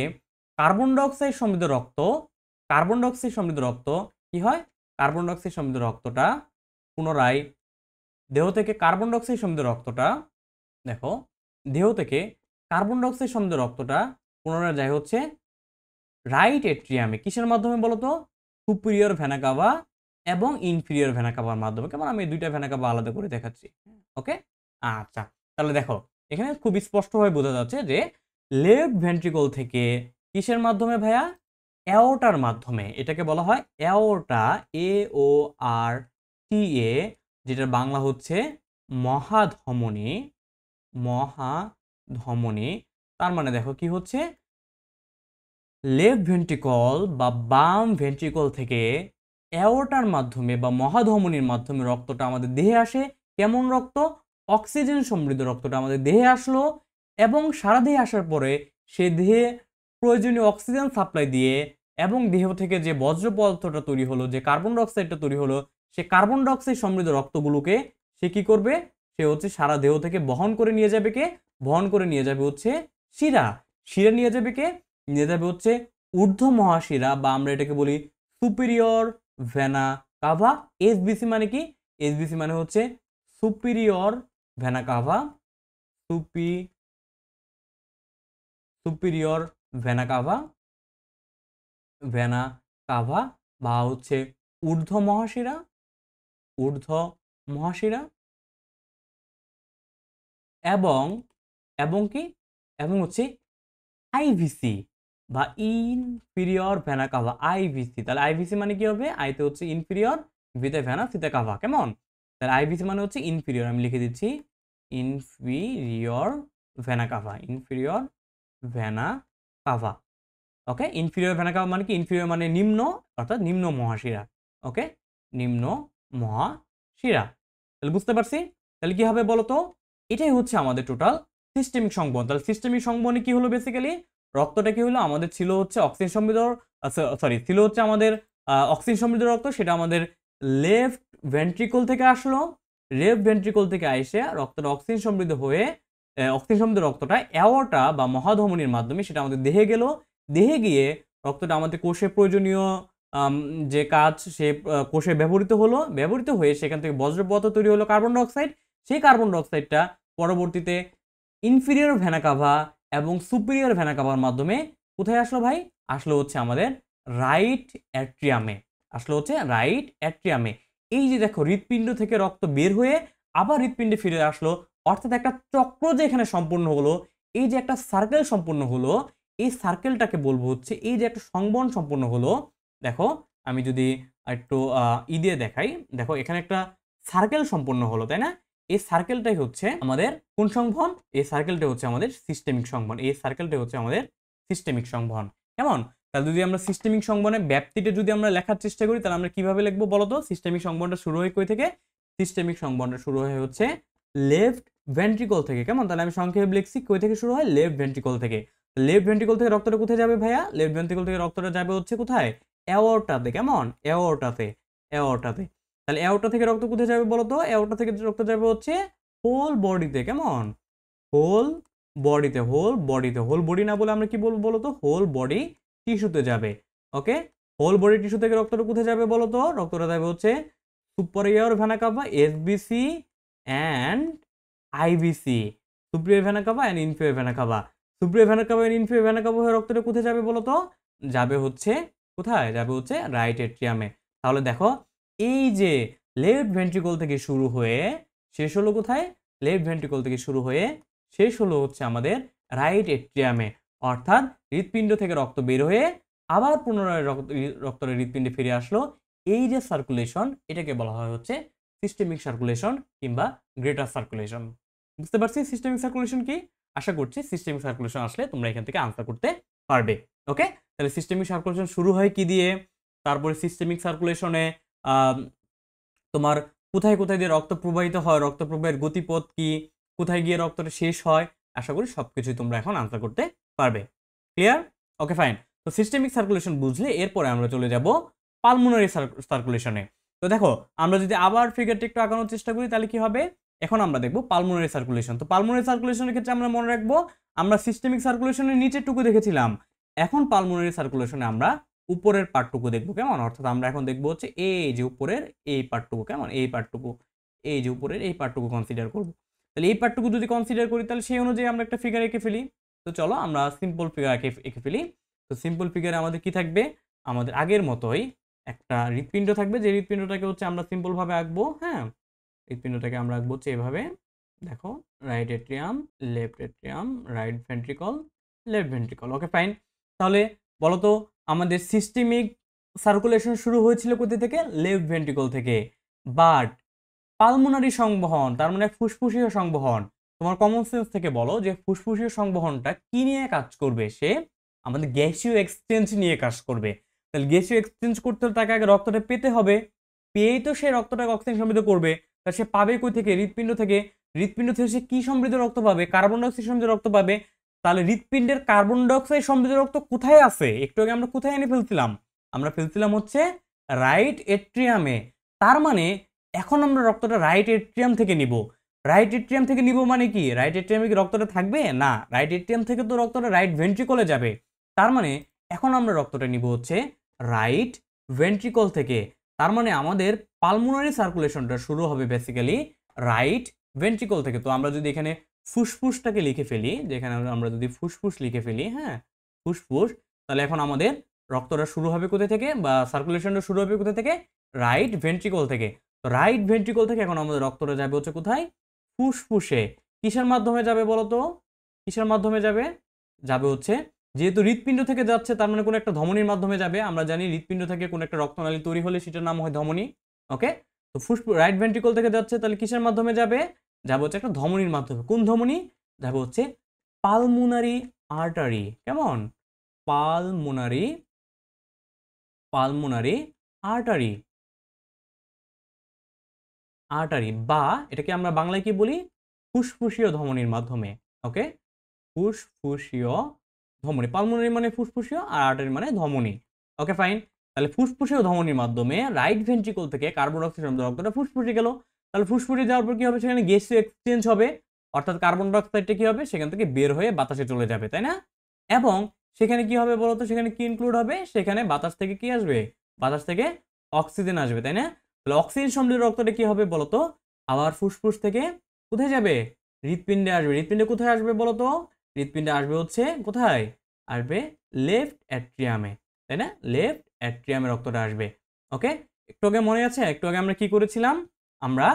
কার্বন ডাইঅক্সাইড সমৃদ্ধ রক্ত, কার্বন ডাইঅক্সাইড সমৃদ্ধ রক্ত কি হয়? কার্বন ডাইঅক্সাইড সমৃদ্ধ রক্তটা পুনরায় দেহ থেকে কার্বন ডাইঅক্সাইড সমৃদ্ধ রক্তটা, দেখো দেহ থেকে কার্বন ডাইঅক্সাইড সমৃদ্ধ রক্তটা পুনরায় যায় হচ্ছে রাইট এট্রিয়ামে। কিসের মাধ্যমে বলতো? সুপিরিয়র ভেনা কাভা এবং ইনফিরিয়র ভেনা কাভার মাধ্যমে। কেমন, আমি দুইটা ভেনা কাভা আলাদা করে দেখাচ্ছি। ওকে, আচ্ছা, তাহলে দেখো এখানে খুব স্পষ্টভাবে বোঝা যাচ্ছে যে লেফট ভেন্ট্রিকল থেকে কিসের মাধ্যমে ভাইয়া? অ্যাওর্টার মাধ্যমে। এটাকে বলা হয় অ্যাওর্টা, AORTA, যেটার বাংলা হচ্ছে মহাধমনী। মহাধমনী, তার মানে দেখো কি হচ্ছে? লেফট ভেন্ট্রিকল বা বাম ভেন্ট্রিকল থেকে অ্যাওর্টার মাধ্যমে বা মহাধমনীর মাধ্যমে রক্তটা আমাদের দেহে আসে। কেমন রক্ত? অক্সিজেন সমৃদ্ধ রক্তটা আমাদের দেহে আসলো, এবং সারা দেহে আসার পরে সে দেহে প্রয়োজনীয় অক্সিজেন সাপ্লাই দিয়ে, এবং দেহ থেকে যে বজ্র পদার্থটা তৈরি হলো, যে কার্বন ডাইঅক্সাইডটা তৈরি হলো, সে কার্বন ডাইঅক্সাইড সমৃদ্ধ রক্তগুলোকে সে কি করবে? সে হচ্ছে সারা দেহ থেকে বহন করে নিয়ে যাবে কে? বহন করে নিয়ে যাবে হচ্ছে শিরা। শিরা নিয়ে যাবে কে? নিয়ে যাবে হচ্ছে ঊর্ধ্ব মহাশিরা, বা আমরা এটাকে বলি সুপিরিয়র ভেনা কাভা। এসবিসি মানে কি? এসবিসি মানে হচ্ছে superior vena CAVA, superior vena CAVA, vena CAVA, বা হচ্ছে ঊর্ধ্ব মহাশিরা, ঊর্ধ্ব মহাশিরা, এবং এবং কি? এবং হচ্ছে আইভিসি বা ইনফিরিয়র ভেনা কাভা, আইভিসি। তাহলে আইভিসি মানে কি হবে? আইতে হচ্ছে ইনফিরিয়র, ভিতে ভেনা, সিতে কাভা। কেমন, তাহলে আইভিসি মানে হচ্ছে ইনফিরিয়র, আমি লিখে দিচ্ছি inferior vena cava, inferior vena cava. Okay, inferior vena cava মানে কি? ইনফিরিয়র মানে নিম্ন, অর্থাৎ নিম্ন মহাশিরা। ওকে, নিম্ন মহাশিরা। তাহলে বুঝতে পারছি। তাহলে কি হবে বলতো? এটাই হচ্ছে আমাদের টোটাল সিস্টেমিক সংবহন। তাহলে সিস্টেমিক সংবহনে কি হলো? বেসিক্যালি রক্তটা কি হলো? আমাদের ছিল হচ্ছে অক্সিজেন সমৃদ্ধ, সরি ছিল হচ্ছে আমাদের অক্সিজেন সমৃদ্ধ রক্ত, সেটা আমাদের লেফট ভেন্ট্রিকল থেকে আসলো। লেফট ভেন্ট্রিকল থেকে এসে রক্তটা অক্সিজেন সমৃদ্ধ হয়ে, অক্সিজেন সমৃদ্ধ রক্তটা অ্যাওর্টা বা মহাধমনীর মাধ্যমে সেটা আমাদের দেহে গেল। দেহে গিয়ে রক্তটা আমাদের কোষে প্রয়োজনীয় যে কাজ সে কোষে ব্যবহৃত হলো, ব্যবহৃত হয়ে সেখান থেকে বজ্র পদার্থ তৈরি হলো কার্বন ডাইঅক্সাইড। সেই কার্বন ডাইঅক্সাইডটা পরবর্তীতে ইনফিরিয়র ভেনা কাভা এবং সুপিরিয়র ভেনা কাভার মাধ্যমে কোথায় আসলো ভাই? আসলো হচ্ছে আমাদের রাইট অ্যাট্রিয়ামে, আসলো হচ্ছে রাইট অ্যাট্রিয়ামে। এই যে দেখো হৃৎপিণ্ড থেকে রক্ত বের হয়ে আবার হৃৎপিণ্ডে ফিরে আসলো, অর্থাৎ একটা চক্র যে এখানে সম্পূর্ণ হলো, এই যে একটা সার্কেল সম্পূর্ণ হলো, এই সার্কেলটাকে বলবো হচ্ছে, এই যে একটা সংবহন সম্পূর্ণ হলো। দেখো আমি যদি একটু দিয়ে দেখাই, দেখো এখানে একটা সার্কেল সম্পূর্ণ হলো, তাই না? এই সার্কেলটাই হচ্ছে আমাদের কোন সংবহন? এই সার্কেলটা হচ্ছে আমাদের সিস্টেমিক সংবহন। এই সার্কেলটা হচ্ছে আমাদের সিস্টেমিক সংবহন। কেমন, তাহলে যদি আমরা সিস্টেমিক সংবহনের ব্যাপ্তিটা যদি আমরা লেখার চেষ্টা করি, তাহলে আমরা কিভাবে লিখবো বলতো? সিস্টেমিক সংবহনটা শুরু হয় কই থেকে? সিস্টেমিক সংবহনটা শুরু হয় হচ্ছে লেফট ভেন্ট্রিকল থেকে। কেমন, তাহলে আমি সংক্ষেপে লিখছি কই থেকে শুরু হয়? লেফট ভেন্ট্রিকল থেকে। লেফট ভেন্ট্রিকল থেকে রক্তটা কোথায় যাবে ভাইয়া? লেফট ভেন্ট্রিকল থেকে রক্তটা যাবে হচ্ছে কোথায়? অ্যাওর্টাতে। কেমন, অ্যাওর্টাতে। অ্যাওর্টাতে। তাহলে অ্যাওর্টা থেকে রক্ত কোথায় যাবে বলো তো? অ্যাওর্টা থেকে রক্ত যাবে হচ্ছে হোল বডিতে, কেমন? হোল বডিতে, হোল বডিতে, হোল বডি না বলে আমরা কি বলবো বলো তো? হোল বডি টিস্যুতে যাবে। ওকে, হোল বডি টিস্যু থেকে রক্তটা কোথায় যাবে বলো তো? রক্তটা যাবে হচ্ছে superior vena CAVA, SBC and IVC. Superior vena CAVA and inferior vena CAVA. Superior vena CAVA and inferior vena CAVA হয়ে রক্তটা কোথায় যাবে বলো তো? যাবে হচ্ছে কোথায়? যাবে হচ্ছে রাইট এট্রিয়ামে। তাহলে দেখো, এই যে লেফট ভেন্ট্রিকল থেকে শুরু হয়ে শেষ হলো কোথায়? লেফট ভেন্ট্রিকল থেকে শুরু হয়ে শেষ হলো হচ্ছে আমাদের রাইট এট্রিয়ামে। অর্থাৎ হৃৎপিণ্ড থেকে রক্ত বের হয়ে আবার পুনরায় রক্তটা হৃৎপিণ্ডে ফিরে আসলো। এই যে সার্কুলেশন, এটাকে বলা হয় হচ্ছে সিস্টেমিক সার্কুলেশন কিংবা গ্রেটার সার্কুলেশন। বুঝতে পারছি সিস্টেমিক সার্কুলেশন কি? আশা করছি সিস্টেমিক সার্কুলেশন আসলে তোমরা এখান থেকে আনসার করতে পারবে। ওকে, তাহলে সিস্টেমিক সার্কুলেশন শুরু হয় কি দিয়ে, তারপরে সিস্টেমিক সার্কুলেশনে তোমার কোথায় কোথায় দিয়ে রক্ত প্রবাহিত হয়, রক্ত প্রবাহের গতিপথ কি, কোথায় গিয়ে রক্তটা শেষ হয়, আশা করি সবকিছুই তোমরা এখন আনসার করতে পারবে। ক্লিয়ার? Okay fine. তো সিস্টেমিক সার্কুলেশন বুঝলে এরপরে আমরা চলে যাব পালমোনারি সার্কুলেশনে। তো দেখো, আমরা যদি আবার ফিগারটা একটু আগানোর চেষ্টা করি তাহলে কি হবে? এখন আমরা দেখব পালমোনারি সার্কুলেশন। তো পালমোনারি সার্কুলেশনের ক্ষেত্রে আমরা মনে রাখবো আমরা সিস্টেমিক সার্কুলেশনের নিচের টুকু দেখেছিলাম, এখন পালমোনারি সার্কুলেশনে আমরা উপরের পার্টটুকু দেখবো, কেমন? অর্থাৎ আমরা এখন দেখবো হচ্ছে এই যে উপরের এই পার্টটুকু, কেমন? এই পার্টটুকু, এই যে উপরের এই পার্টটুকু কনসিডার করব। তাহলে এই পার্টটুকু যদি কনসিডার করি তাহলে সেই অনুযায়ী আমরা একটা ফিগার এঁকে ফেলি। তো চলো আমরা সিম্পল ফিগার এঁকে ফেলি। তো সিম্পল ফিগারে আমাদের কি থাকবে? আমাদের আগের মতোই একটা হৃৎপিণ্ড থাকবে, যে হৃৎপিণ্ডটাকে হচ্ছে আমরা সিম্পল ভাবে আঁকবো। হ্যাঁ, হৃৎপিণ্ডটাকে আমরা আঁকবো হচ্ছে এভাবে। দেখো, right atrium, left atrium, right ventricle, left ventricle. Okay fine. তাহলে বলতো আমাদের সিস্টেমিক সার্কুলেশন শুরু হয়েছিল কোথা থেকে? লেফট ভেন্ট্রিকল থেকে। বাট পালমোনারি সংবহন, তার মানে ফুসফুসীয় সংবহন, তোমার কমন সেন্স থেকে বলো যে ফুসফুসীয় সংবহনটা কি নিয়ে কাজ করবে? সে আমাদের গ্যাসীয় এক্সচেঞ্জ নিয়ে কাজ করবে। তাহলে গ্যাসীয় এক্সচেঞ্জ করতে হলে তাকে আগে রক্তটা পেতে হবে, পেয়েই তো সে রক্তটাকে অক্সিজেন সমৃদ্ধ করবে। তা সে পাবে কই থেকে? হৃৎপিণ্ড থেকে। হৃৎপিণ্ড থেকে সে কি সমৃদ্ধ রক্ত পাবে? কার্বন ডাইঅক্সাইড সমৃদ্ধ রক্ত পাবে। তাহলে হৃৎপিণ্ডের কার্বন ডাইঅক্সাইড সমৃদ্ধ রক্ত কোথায় আছে? একটু আগে আমরা কোথায় এনে ফেলছিলাম? আমরা ফেলছিলাম হচ্ছে রাইট এট্রিয়ামে। তার মানে এখন আমরা রক্তটা রাইট এট্রিয়াম থেকে নিব। রাইট এট্রিয়াম থেকে নিব মানে কি? রাইট এট্রিয়ামে কি রক্তটা থাকবে? না, রাইট এট্রিয়াম থেকে তো রক্তটা রাইট ভেন্ট্রিকলে যাবে। তার মানে এখন আমরা রক্তটা নিব হচ্ছে রাইট ভেন্ট্রিকল থেকে। তার মানে আমাদের পালমোনারি সার্কুলেশনটা শুরু হবে বেসিক্যালি রাইট ভেন্ট্রিকল থেকে। তো আমরা যদি এখানে ফুসফুসটাকে লিখে ফেলি, যেখানে আমরা যদি ফুসফুস লিখে ফেলি, হ্যাঁ ফুসফুস, তাহলে এখন আমাদের রক্তটা শুরু হবে কোথা থেকে, বা সার্কুলেশনটা শুরু হবে কোথা থেকে? রাইট ভেন্ট্রিকল থেকে। তো রাইট ভেন্ট্রিকল থেকে এখন আমাদের রক্তটা যাবে হচ্ছে কোথায়? ফুসফুসে। কিসের মাধ্যমে যাবে বলো তো? কিসের মাধ্যমে যাবে? যাবে হচ্ছে, যেহেতু হৃৎপিণ্ড থেকে যাচ্ছে তার মানে কোনো একটা ধমনির মাধ্যমে যাবে। আমরা জানি হৃৎপিণ্ড থেকে কোনো একটা রক্তনালী তৈরি হলে সেটার নাম হয় ধমনী। ওকে, তো রাইট ভেন্ট্রিকল থেকে যাচ্ছে, তাহলে কিসের মাধ্যমে যাবে? যাবে হচ্ছে একটা ধমনির মাধ্যমে। কোন ধমনী? যাবে হচ্ছে পালমোনারি আর্টারি। কেমন? পালমোনারি, পালমোনারি আর্টারি, আর্টারি, বা এটাকে আমরা বাংলায় কি বলি? ফুসফুসীয় ধমনির মাধ্যমে। ওকে, ফুসফুসীয় ধমনী। পালমোনারি মানে ফুসফুসীয় আর আর্টারি মানে ধমনী। Okay fine. তাহলে ফুসফুসীয় ধমনির মাধ্যমে রাইট ভেন্ট্রিকল থেকে কার্বন ডাইঅক্সাইড সমৃদ্ধ রক্তটা ফুসফুসে গেল। তাহলে ফুসফুসে যাওয়ার পর কি হবে? সেখানে গ্যাসীয় এক্সচেঞ্জ হবে, অর্থাৎ কার্বন ডাইঅক্সাইডটা কি হবে? সেখান থেকে বের হয়ে বাতাসে চলে যাবে, তাই না? এবং সেখানে কি হবে বলতো? সেখানে কি ইনক্লুড হবে? সেখানে বাতাস থেকে কি আসবে? বাতাস থেকে অক্সিজেন আসবে, তাই না? তাহলে অক্সিজেন সমৃদ্ধ রক্তটা কি হবে বলতো? আবার ফুসফুস থেকে কোথায় যাবে? হৃৎপিণ্ডে আসবে। হৃৎপিণ্ডে কোথায় আসবে বলতো? হৃৎপিণ্ডে আসবে হচ্ছে কোথায়? আসবে লেফট অ্যাট্রিয়ামে, তাই না? লেফট অ্যাট্রিয়ামে রক্তটা আসবে। ওকে, একটু আগে মনে আছে? একটু আগে আমরা কি করেছিলাম? আমরা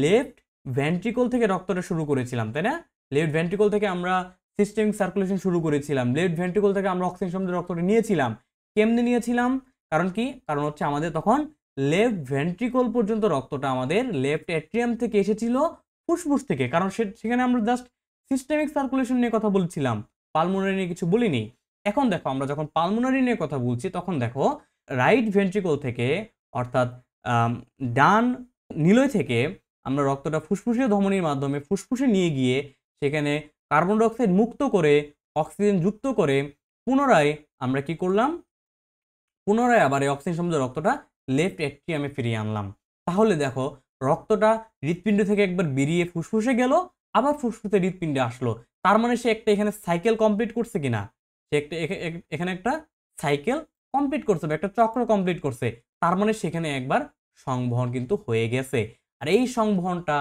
লেফট ভেন্ট্রিকল থেকে রক্তটা শুরু করেছিলাম, তাই না? লেফট ভেন্ট্রিকল থেকে আমরা সিস্টেমিক সার্কুলেশন শুরু করেছিলাম। লেফট ভেন্ট্রিকল থেকে আমরা অক্সিজেন সমৃদ্ধ রক্তটা নিয়েছিলাম। কেমনে নিয়েছিলাম? কারণ কি? কারণ হচ্ছে আমাদের তখন লেফট ভেন্ট্রিকল পর্যন্ত রক্তটা আমাদের লেফট অ্যাট্রিয়াম থেকে এসেছিল ফুসফুস থেকে। কারণ সেখানে আমরা জাস্ট সিস্টেমিক সার্কুলেশন নিয়ে কথা বলছিলাম, পালমোনারি নিয়ে কিছু বলিনি। এখন দেখো, আমরা যখন পালমোনারি নিয়ে কথা বলছি তখন দেখো রাইট ভেন্ট্রিকল থেকে, অর্থাৎ ডান নিলয় থেকে আমরা রক্তটা ফুসফুসীয় ধমনির মাধ্যমে ফুসফুসে নিয়ে গিয়ে সেখানে কার্বন ডাইঅক্সাইড মুক্ত করে অক্সিজেন যুক্ত করে পুনরায় আমরা কি করলাম? পুনরায় আবার এই অক্সিজেন সমৃদ্ধ রক্তটা লেফট অ্যাট্রিয়ামে ফিরিয়ে আনলাম। তাহলে দেখো রক্তটা হৃৎপিণ্ড থেকে একবার বেরিয়ে ফুসফুসে গেল, আবার ফুসফুসে হৃৎপিণ্ডে আসলো। তার মানে সে একটা এখানে সাইকেল কমপ্লিট করছে কিনা, সে একটা এখানে একটা সাইকেল কমপ্লিট করছে বা একটা চক্র কমপ্লিট করছে। তার মানে সেখানে একবার সংবহন কিন্তু হয়ে গেছে। আর এই সংবহনটা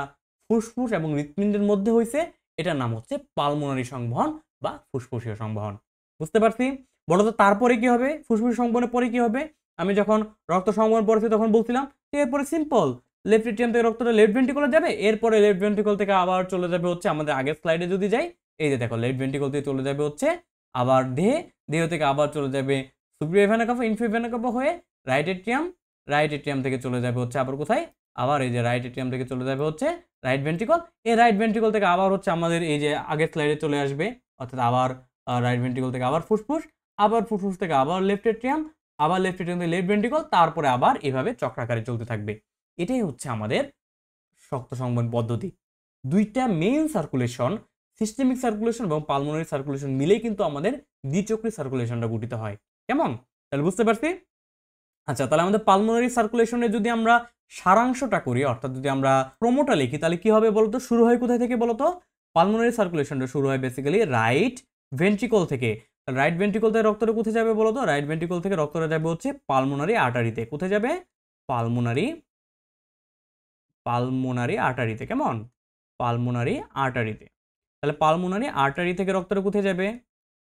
ফুসফুস এবং হৃৎপিণ্ডের মধ্যে হয়েছে, এটার নাম হচ্ছে পালমোনারি সংবহন বা ফুসফুসীয় সংবহন। বুঝতে পারছি? বলতো তারপরে কি হবে? ফুসফুস সংবহনের পরে কি হবে? আমি যখন রক্ত সংবহন পড়েছি তখন বলছিলাম এরপরে সিম্পল লেফট এটিএম থেকে রক্তটা লেফট ভেন্ট্রিকলে যাবে, এরপরে লেফট ভেন্ট্রিকল থেকে আবার চলে যাবে হচ্ছে আমাদের আগের স্লাইডে যদি যাই, এই যে দেখো লেফট ভেন্ট্রিকল থেকে চলে যাবে হচ্ছে আবার দেহ থেকে আবার চলে যাবে superior vena cava, inferior vena CAVA হয়ে রাইট এটিএম থেকে চলে যাবে হচ্ছে আবার কোথায়, আবার এই যে রাইট এটিএম থেকে চলে যাবে হচ্ছে রাইট ভেন্ট্রিকল। এই রাইট ভেন্ট্রিকল থেকে আবার হচ্ছে আমাদের এই যে আগের স্লাইডে চলে আসবে, অর্থাৎ আবার রাইট ভেন্ট্রিকল থেকে আবার ফুসফুস, আবার ফুসফুস থেকে আবার লেফট এটিএম, আবার লেফট এটিএম থেকে লেফট ভেন্ট্রিকল, তারপরে আবার এভাবে চক্রাকারে চলতে থাকবে। এটাই হচ্ছে আমাদের রক্ত সংবহন পদ্ধতি। দুইটা মেইন সার্কুলেশন, সিস্টেমিক সার্কুলেশন এবং পালমোনারি সার্কুলেশন মিলেই কিন্তু আমাদের দ্বিচক্রী সার্কুলেশনটা গঠিত হয়। কেমন? তাহলে বুঝতে পারছি? আচ্ছা, তাহলে আমাদের পালমোনারি সার্কুলেশনে যদি আমরা সারাংশটা করি, অর্থাৎ যদি আমরা ক্রমটা লিখি, তাহলে কি হবে বলতো? শুরু হয় কোথায় থেকে বলতো? পালমোনারি সার্কুলেশনটা শুরু হয় বেসিক্যালি রাইট ভেন্ট্রিকল থেকে। রাইট ভেন্ট্রিকল থেকে রক্তটা কোথায় যাবে বলতো? রাইট ভেন্ট্রিকল থেকে রক্তটা যাবে হচ্ছে পালমোনারি আর্টারিতে। কোথায় যাবে? পালমোনারি আর্টারিতে। কেমন? পালমোনারি আর্টারিতে। তাহলে পালমোনারি আর্টারি থেকে রক্তটা কোথায় যাবে?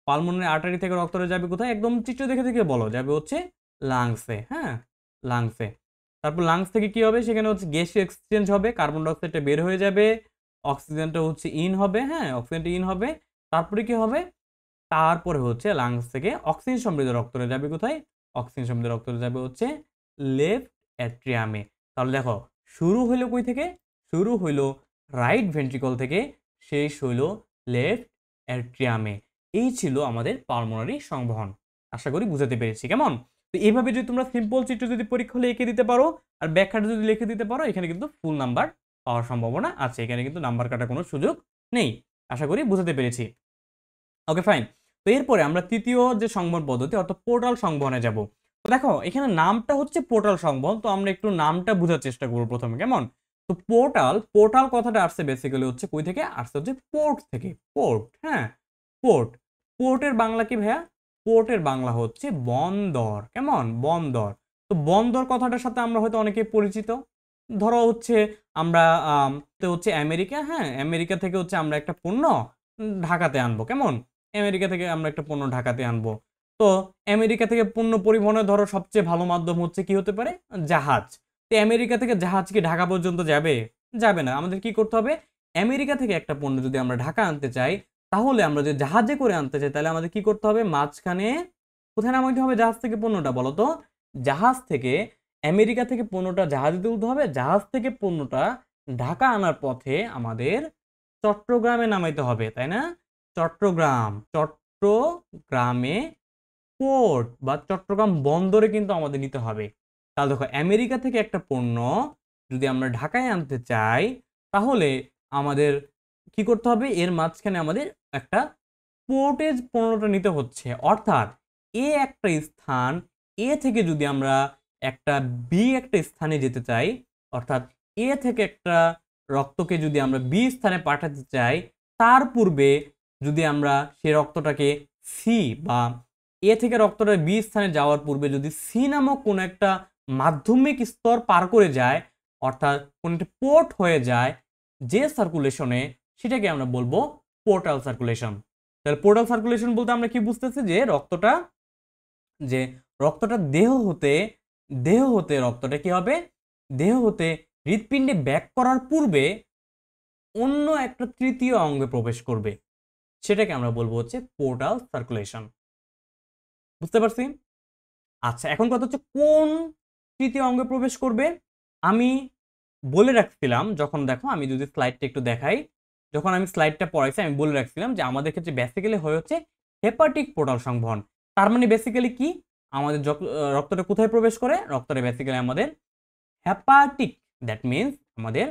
পালমোনারি আর্টারি থেকে রক্তটা যাবে কোথায়? একদম চিত্র দেখে দেখে বলো। যাবে হচ্ছে লাংসে। হ্যাঁ, লাংসে। তারপর লাংস থেকে কি হবে? সেখানে হচ্ছে গ্যাসীয় এক্সচেঞ্জ হবে, কার্বন ডাইঅক্সাইডটা বের হয়ে যাবে, অক্সিজেনটা হচ্ছে ইন হবে। হ্যাঁ, অক্সিজেনটা ইন হবে। তারপরে কি হবে? তারপরে হচ্ছে লাংস থেকে অক্সিজেন সমৃদ্ধ রক্তটা যাবে কোথায়? অক্সিজেন সমৃদ্ধ রক্তটা যাবে হচ্ছে লেফট অ্যাট্রিয়ামে। তাহলে দেখো শুরু হইলো কই থেকে? শুরু হইলো রাইট ভেন্ট্রিকল থেকে, শেষ হইলো লেফট অ্যাট্রিয়ামে। এই ছিল আমাদের পালমোনারি সংবহন। আশা করি বুঝাতে পেরেছি। কেমন? তো এইভাবে যদি তোমরা সিম্পল চিত্র যদি পরীক্ষা হলে এঁকে দিতে পারো আর ব্যাখ্যাটা যদি লিখে দিতে পারো, এখানে কিন্তু ফুল নাম্বার পাওয়ার সম্ভাবনা আছে। এখানে কিন্তু নাম্বার কাটার কোনো সুযোগ নেই। আশা করি বুঝাতে পেরেছি। ওকে, ফাইন। তো এরপরে আমরা তৃতীয় যে সংবহন পদ্ধতি অর্থাৎ পোর্টাল সংবহনে যাব। তো দেখো এখানে নামটা হচ্ছে পোর্টাল সংবহন, তো আমরা একটু নামটা বোঝার চেষ্টা করব প্রথমে। কেমন? তো পোর্টাল কথাটা আসছে বেসিক্যালি হচ্ছে কই থেকে? আসছে হচ্ছে পোর্ট থেকে। পোর্ট, হ্যাঁ, পোর্ট। পোর্টের বাংলা কি ভাইয়া? পোর্টের বাংলা হচ্ছে বন্দর। কেমন? বন্দর। তো বন্দর কথাটার সাথে আমরা হয়তো অনেকে পরিচিত। ধরো হচ্ছে আমরা হচ্ছে আমেরিকা, হ্যাঁ, আমেরিকা থেকে হচ্ছে আমরা একটা পণ্য ঢাকাতে আনবো। কেমন? আমেরিকা থেকে আমরা একটা পণ্য ঢাকাতে আনবো। তো আমেরিকা থেকে পণ্য পরিবহনের ধরো সবচেয়ে ভালো মাধ্যম হচ্ছে কি হতে পারে? জাহাজ। তো আমেরিকা থেকে জাহাজ কি ঢাকা পর্যন্ত যাবে? যাবে না। আমাদের কি করতে হবে? আমেরিকা থেকে একটা পণ্য যদি আমরা ঢাকা আনতে চাই, তাহলে আমরা যদি জাহাজে করে আনতে চাই, তাহলে আমাদের কি করতে হবে? মাঝখানে কোথায় নামাইতে হবে জাহাজ থেকে পণ্যটা বলো তো? জাহাজ থেকে আমেরিকা থেকে পণ্যটা জাহাজে তুলতে হবে, জাহাজ থেকে পণ্যটা ঢাকা আনার পথে আমাদের চট্টগ্রামে নামাইতে হবে, তাই না? চট্টগ্রামে পোর্ট বা চট্টগ্রাম বন্দরে কিন্তু আমাদের নিতে হবে। তাহলে দেখো আমেরিকা থেকে একটা পণ্য যদি আমরা ঢাকায় আনতে চাই, তাহলে আমাদের কি করতে হবে? এর মাঝখানে আমাদের একটা পোর্টে পণ্যটা নিতে হচ্ছে। অর্থাৎ একটা স্থান এ থেকে যদি আমরা একটা একটা স্থানে যেতে চাই, অর্থাৎ এ থেকে একটা রক্তকে যদি আমরা স্থানে পাঠাতে চাই, তার পূর্বে যদি আমরা সেই রক্তটাকে সি বা থেকে রক্তটা স্থানে যাওয়ার পূর্বে যদি সি নামক কোন একটা মাধ্যমিক স্তর পার করে যায়, অর্থাৎ কোন একটা পোর্ট হয়ে যায় যে সার্কুলেশনে, সেটাকে আমরা বলবো পোর্টাল সার্কুলেশন। তাহলে পোর্টাল সার্কুলেশন বলতে আমরা কি বুঝতেছি? যে রক্তটা দেহ হতে রক্তটা কি হবে? দেহ হতে হৃৎপিণ্ডে ব্যাক করার পূর্বে অন্য একটা তৃতীয় অঙ্গে প্রবেশ করবে, সেটাকে আমরা বলবো হচ্ছে পোর্টাল সার্কুলেশন। বুঝতে পারছি? আচ্ছা, এখন কথা হচ্ছে কোন তৃতীয় অঙ্গে প্রবেশ করবে? আমি বলে রাখছিলাম, যখন দেখো আমি যদি স্লাইডটা একটু দেখাই, যখন আমি স্লাইডটা পড়াইছি আমি বলে রাখছিলাম যে আমাদের ক্ষেত্রে বেসিক্যালি হয়ে হচ্ছে হেপাটিক পোর্টাল সংবহন। তার মানে বেসিক্যালি কি? আমাদের রক্তটা কোথায় প্রবেশ করে? রক্তটা বেসিক্যালি আমাদের হেপাটিক, দ্যাট মিনস আমাদের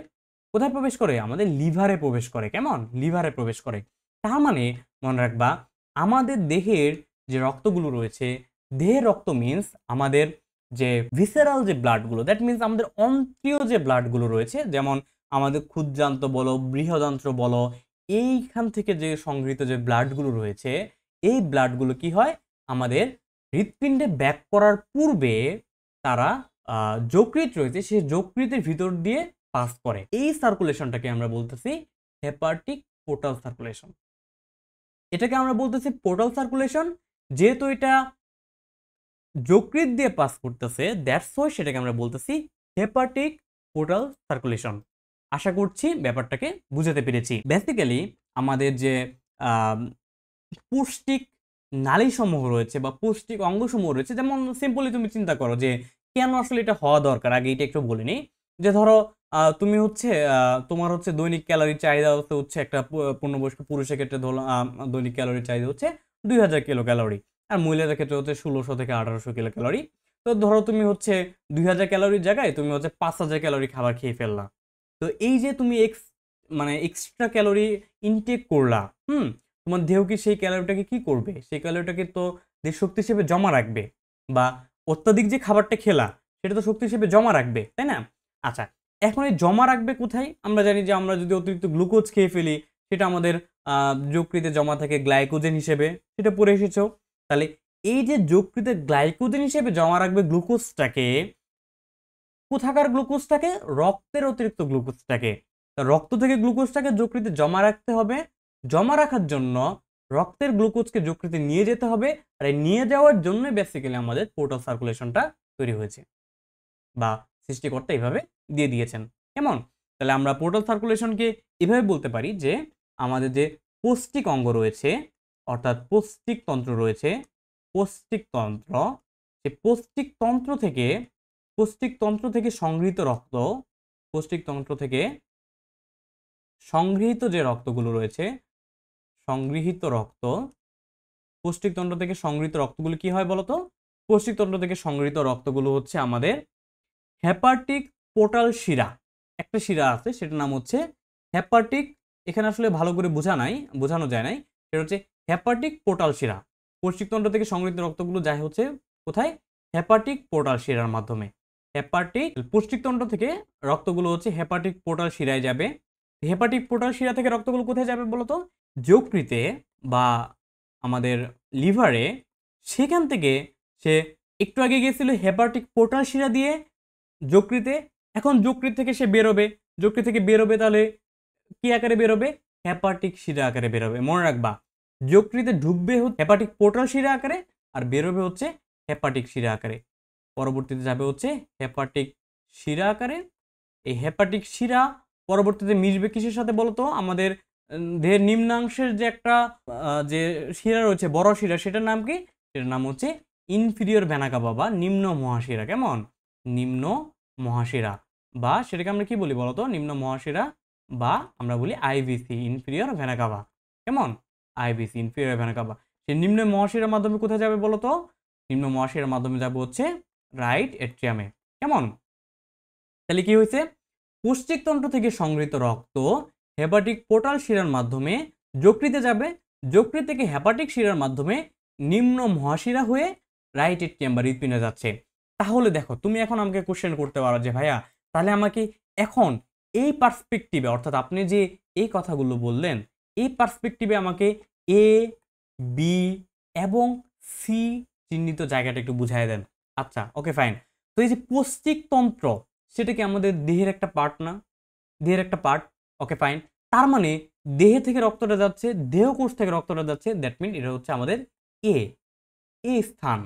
কোথায় প্রবেশ করে? আমাদের লিভারে প্রবেশ করে। কেমন? লিভারে প্রবেশ করে। তার মানে মনে রাখবা, আমাদের দেহের যে রক্তগুলো রয়েছে, দেহের রক্ত মিনস আমাদের যে ভিসেরাল যে ব্লাডগুলো, দ্যাট মিনস আমাদের অন্ত্রীয় যে ব্লাডগুলো রয়েছে, যেমন আমাদের ক্ষুদ্রান্ত বলো, বৃহদান্ত্র বলো, এইখান থেকে যে সংগৃহীত যে ব্লাডগুলো রয়েছে, এই ব্লাডগুলো কি হয় আমাদের হৃৎপিণ্ডে ব্যাক করার পূর্বে তারা যকৃৎ রয়েছে সেই যকৃতের ভিতর দিয়ে পাস করে। এই সার্কুলেশনটাকে আমরা বলতেছি হেপাটিক পোর্টাল সার্কুলেশন। এটাকে আমরা বলতেছি পোর্টাল সার্কুলেশন, যেহেতু এটা যকৃৎ দিয়ে পাস করতেছে, দ্যাটস ওয়াই সেটাকে আমরা বলতেছি হেপাটিক পোর্টাল সার্কুলেশন। আশা করছি ব্যাপারটাকে বুঝাতে পেরেছি। বেসিক্যালি আমাদের যে পুষ্টিক নালীসমূহ রয়েছে বা পুষ্টিক অঙ্গসমূহ রয়েছে, যেমন সিম্পলি তুমি চিন্তা করো যে কেন আসলে এটা হওয়া দরকার, আগে এটা একটু বলিনি। যে ধরো তুমি হচ্ছে তোমার হচ্ছে দৈনিক ক্যালোরি চাহিদা হচ্ছে একটা পূর্ণবয়স্ক পুরুষের ক্ষেত্রে ধরো দৈনিক ক্যালোরি চাহিদা হচ্ছে 2000 কিলো ক্যালোরি, আর মহিলাদের ক্ষেত্রে হচ্ছে 1600 থেকে 1800 কিলো ক্যালোরি। তো ধরো তুমি হচ্ছে 2000 ক্যালোরির জায়গায় তুমি হচ্ছে 5000 ক্যালোরি খাবার খেয়ে ফেললা। তো এই যে তুমি মানে এক্সট্রা ক্যালোরি ইনটেক করলা, তোমার দেহ কি সেই ক্যালোরিটাকে কি করবে? সেই ক্যালোরিটাকে তো দেহ শক্তি হিসেবে জমা রাখবে, বা অত্যাধিক যে খাবারটা খেলা সেটা তো শক্তি হিসেবে জমা রাখবে, তাই না? আচ্ছা, এখন এই জমা রাখবে কোথায়? আমরা জানি যে আমরা যদি অতিরিক্ত গ্লুকোজ খেয়ে ফেলি সেটা আমাদের যকৃতে জমা থাকে গ্লাইকোজেন হিসেবে, সেটা পড়ে এসেছো। তাহলে এই যে যকৃতে গ্লাইকোজেন হিসেবে জমা রাখবে গ্লুকোজটাকে, কোথাকার গ্লুকোজটাকে? রক্তের অতিরিক্ত গ্লুকোজটাকে। রক্ত থেকে গ্লুকোজটাকে যকৃতে জমা রাখতে হবে। জমা রাখার জন্য রক্তের গ্লুকোজকে যকৃতে নিয়ে যেতে হবে, আর এই নিয়ে যাওয়ার জন্য বেসিক্যালি আমাদের পোর্টাল সার্কুলেশনটা তৈরি হয়েছে, বা সৃষ্টিকর্তা এইভাবে দিয়ে দিয়েছেন। কেমন? তাহলে আমরা পোর্টাল সার্কুলেশনকে এভাবে বলতে পারি যে আমাদের যে পৌষ্টিক অঙ্গ রয়েছে, অর্থাৎ পৌষ্টিক তন্ত্র রয়েছে, পৌষ্টিক তন্ত্র, সেই পৌষ্টিক তন্ত্র থেকে সংগৃহীত রক্ত, পৌষ্টিক তন্ত্র থেকে সংগৃহীত যে রক্তগুলো রয়েছে, সংগৃহীত রক্ত, পৌষ্টিক তন্ত্র থেকে সংগৃহীত রক্তগুলো কি হয় বলতো? পৌষ্টিক তন্ত্র থেকে সংগৃহীত রক্তগুলো হচ্ছে আমাদের হেপাটিক পোর্টাল শিরা। একটা শিরা আছে, সেটার নাম হচ্ছে হেপাটিক, এখানে আসলে ভালো করে বোঝানো যায় নাই, সেটা হচ্ছে হেপাটিক পোর্টাল শিরা। পৌষ্টিক তন্ত্র থেকে সংগৃহীত রক্তগুলো যায় হচ্ছে কোথায়? হেপাটিক পোর্টাল শিরার মাধ্যমে। হেপাটিক পৌষ্টিক তন্ত্র থেকে রক্তগুলো হচ্ছে হেপাটিক পোর্টাল শিরায় যাবে। হেপাটিক পোর্টাল শিরা থেকে রক্তগুলো কোথায় যাবে বলতো? যকৃতে বা আমাদের লিভারে। সেখান থেকে সে একটু আগে গিয়েছিল হেপাটিক পোর্টাল শিরা দিয়ে যকৃতে, এখন যকৃত থেকে সে বেরোবে, যকৃত থেকে বেরোবে তাহলে কি আকারে বেরোবে? হেপাটিক শিরা আকারে বেরোবে। মনে রাখবা, যকৃতে ঢুকবে হেপাটিক পোর্টাল শিরা আকারে, আর বেরোবে হচ্ছে হেপাটিক শিরা আকারে। পরবর্তীতে যাবে হচ্ছে হেপাটিক শিরা আকারে। এই হেপাটিক শিরা পরবর্তীতে মিশবে কিসের সাথে বলতো? আমাদের দেহের নিম্নাংশের যে একটা যে শিরা রয়েছে, বড় শিরা, সেটার নাম কি? সেটার নাম হচ্ছে ইনফিরিয়র ভেনা কাভা বা নিম্ন মহাশিরা। কেমন? নিম্ন মহাশিরা, বা সেটাকে আমরা কি বলি বলতো? নিম্ন মহাশিরা, বা আমরা বলি আইভিসি, ইনফিরিয়র ভেনা কাভা। কেমন? IVC, inferior vena CAVA. সেই নিম্ন মহাশিরার মাধ্যমে কোথায় যাবে বলতো? নিম্ন মহাশিরার মাধ্যমে যাবে হচ্ছে রাইট এট্রিয়ামে। কেমন? তাহলে কি হয়েছে? পৌষ্টিক তন্ত্র থেকে সংগৃহীত রক্ত হেপাটিক পোর্টাল শিরার মাধ্যমে যকৃতে যাবে, যকৃত থেকে হেপাটিক শিরার মাধ্যমে নিম্ন মহাশিরা হয়ে রাইট এট্রিয়াম বা হৃৎপিণ্ডে যাচ্ছে। তাহলে দেখো, তুমি এখন আমাকে কোশ্চেন করতে পারো যে ভাইয়া, তাহলে আমাকে এখন এই পার্সপেক্টিভে, অর্থাৎ আপনি যে এই কথাগুলো বললেন, এই পার্সপেক্টিভে আমাকে এ, বি এবং সি চিহ্নিত জায়গাটা একটু বুঝাই দেন। আচ্ছা, ওকে, ফাইন। তো এই যে পৌষ্টিক তন্ত্র, সেটা কি আমাদের দেহের একটা পার্ট না? দেহের একটা পার্ট, ওকে, ফাইন। তার মানে দেহে থেকে রক্তটা যাচ্ছে, দেহকোষ থেকে রক্তটা যাচ্ছে, দ্যাট মিন এটা হচ্ছে আমাদের এ স্থান।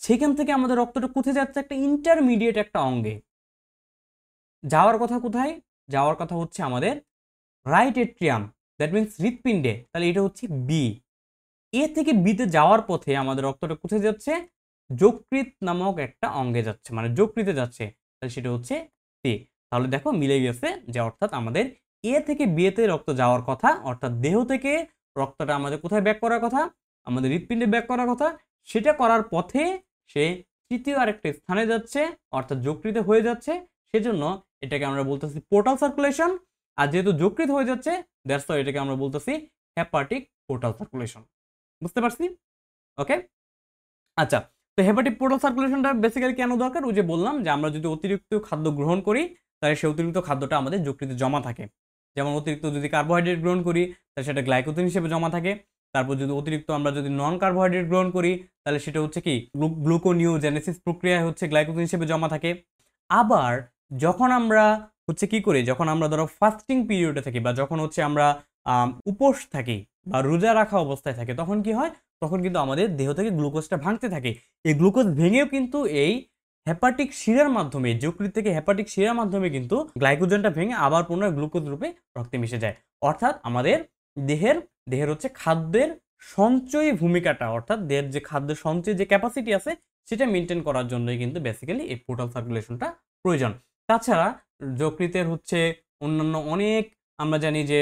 সেখান থেকে আমাদের রক্তটা কোথায় যাচ্ছে? একটা ইন্টারমিডিয়েট একটা অঙ্গে যাওয়ার কথা। কোথায় যাওয়ার কথা? হচ্ছে আমাদের রাইট এট্রিয়াম, দ্যাট মিনস হৃৎপিণ্ডে। তাহলে এটা হচ্ছে বি। এ থেকে বিতে যাওয়ার পথে আমাদের রক্তটা কোথায় যাচ্ছে? যকৃৎ নামক একটা অঙ্গে যাচ্ছে, মানে যকৃতে যাচ্ছে। তাহলে সেটা হচ্ছে সি। তাহলে দেখো মিলে গেছে, যে অর্থাৎ আমাদের এ থেকে বিতে রক্ত যাওয়ার কথা, অর্থাৎ দেহ থেকে রক্তটা আমাদের কোথায় ব্যাক করার কথা? আমাদের হৃৎপিণ্ডে ব্যাক করার কথা। সেটা করার পথে সে তৃতীয় আরেকটা স্থানে যাচ্ছে, অর্থাৎ যকৃতে হয়ে যাচ্ছে। সেজন্য এটাকে আমরা বলতেছি পোর্টাল সার্কুলেশন। আর যেহেতু যকৃত হয়ে যাচ্ছে, দ্যাটস ওয়াই এটাকে আমরা বলতেছি হেপাটিক পোর্টাল সার্কুলেশন। বুঝতে পারছি? ওকে, আচ্ছা। তো হেপাটিক পোর্টাল সার্কুলেশনটা বেসিক্যালি কেন দরকার? ওই যে বললাম যে আমরা যদি অতিরিক্ত খাদ্য গ্রহণ করি তাহলে সেই অতিরিক্ত খাদ্যটা আমাদের যকৃতে জমা থাকে। যেমন অতিরিক্ত যদি কার্বোহাইড্রেট গ্রহণ করি তাহলে সেটা গ্লাইকোজেন হিসেবে জমা থাকে। তারপর যদি অতিরিক্ত আমরা যদি নন কার্বোহাইড্রেট গ্রহণ করি তাহলে সেটা হচ্ছে কি গ্লুকোনিওজেনেসিস প্রক্রিয়ায় হচ্ছে গ্লাইকোজেন হিসেবে জমা থাকে। আবার যখন আমরা হচ্ছে কি করি, যখন আমরা ধরো ফাস্টিং পিরিয়ডে থাকি বা যখন হচ্ছে আমরা উপোস থাকি বা রোজা রাখা অবস্থায় থাকে, তখন কি হয়, তখন কিন্তু আমাদের দেহ থেকে গ্লুকোজটা ভাঙতে থাকে। এই গ্লুকোজ ভেঙেও কিন্তু এই হেপাটিক শিরার মাধ্যমে, যকৃৎ থেকে হেপাটিক শিরার মাধ্যমে কিন্তু গ্লাইকোজেনটা ভেঙে আবার পুনরায় গ্লুকোজ রূপে রক্তে মিশে যায়। অর্থাৎ আমাদের দেহের হচ্ছে খাদ্যের সঞ্চয়ী ভূমিকাটা, অর্থাৎ দেহের যে খাদ্য সঞ্চয়ের যে ক্যাপাসিটি আছে সেটা মেনটেন করার জন্যই কিন্তু বেসিক্যালি এই পোর্টাল সার্কুলেশনটা প্রয়োজন। তাছাড়া যকৃতের হচ্ছে অন্যান্য অনেক আমরা জানি যে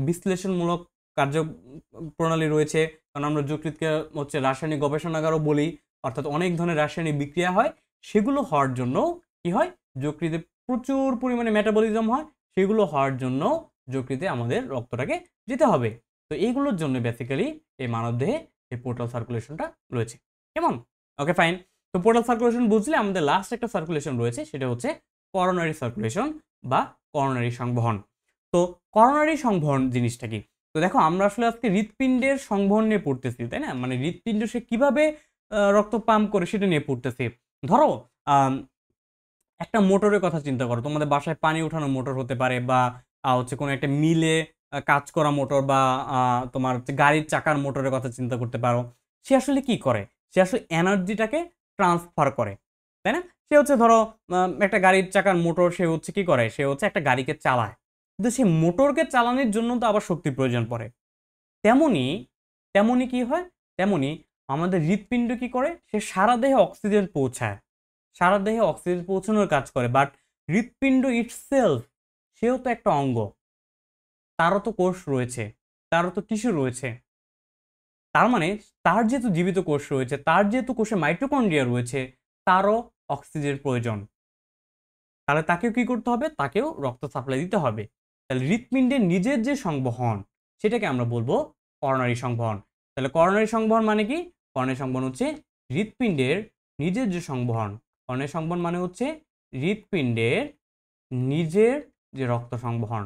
বিশ্লেষণমূলক কার্যপ্রণালী রয়েছে, কারণ আমরা যকৃতকে হচ্ছে রাসায়নিক গবেষণাগারও বলি, অর্থাৎ অনেক ধরনের রাসায়নিক বিক্রিয়া হয়। সেগুলো হওয়ার জন্য কি হয়, যকৃতে প্রচুর পরিমাণে মেটাবলিজম হয়, সেগুলো হওয়ার জন্য যকৃতে আমাদের রক্তটাকে যেতে হবে। তো এইগুলোর জন্য বেসিক্যালি এই মানবদেহে এই পোর্টাল সার্কুলেশনটা রয়েছে। কেমন? ওকে, ফাইন। তো পোর্টাল সার্কুলেশন বুঝলে আমাদের লাস্ট একটা সার্কুলেশন রয়েছে, সেটা হচ্ছে করোনারি সার্কুলেশন বা করোনারি সংবহন। তো করোনারি সংবহন জিনিসটা কি? তো দেখো, আমরা আসলে আজকে হৃৎপিণ্ডের সংবহন নিয়ে পড়তেছি, তাই না? মানে হৃৎপিণ্ড সে কিভাবে রক্ত পাম্প করে সেটা নিয়ে পড়তেছি। ধরো একটা মোটরের কথা চিন্তা করো, তোমাদের বাসায় পানি ওঠানো মোটর হতে পারে, বা হচ্ছে কোনো একটা মিলে কাজ করা মোটর, বা তোমার হচ্ছে গাড়ির চাকার মোটরের কথা চিন্তা করতে পারো। সে আসলে কি করে? সে আসলে এনার্জিটাকে ট্রান্সফার করে, তাই না? সে হচ্ছে ধরো একটা গাড়ির চাকার মোটর, সে হচ্ছে কি করে, সে হচ্ছে একটা গাড়িকে চালায়, কিন্তু সেই মোটরকে চালানোর জন্য তো আবার শক্তির প্রয়োজন পড়ে। তেমনি তেমনি কি হয়, তেমনি আমাদের হৃৎপিণ্ড কি করে, সে সারা দেহে অক্সিজেন পৌঁছায়, সারা দেহে অক্সিজেন পৌঁছানোর কাজ করে। বাট হৃৎপিণ্ড ইটসেলফ, সেও তো একটা অঙ্গ, তারও তো কোষ রয়েছে, তারও তো টিস্যু রয়েছে। তার মানে তার যেহেতু জীবিত কোষ রয়েছে, তার যেহেতু কোষে মাইটোকন্ড্রিয়া রয়েছে, তারও অক্সিজেনের প্রয়োজন। তাহলে তাকেও কি করতে হবে? তাকেও রক্ত সাপ্লাই দিতে হবে। তাহলে হৃৎপিণ্ডের নিজের যে সংবহন, সেটাকে আমরা বলবো করোনারি সংবহন। তাহলে করোনারি সংবহন মানে কি? করোনারি সংবহন হচ্ছে হৃৎপিণ্ডের নিজের যে সংবহন। করোনারি সংবহন মানে হচ্ছে হৃৎপিণ্ডের নিজের যে রক্ত সংবহন,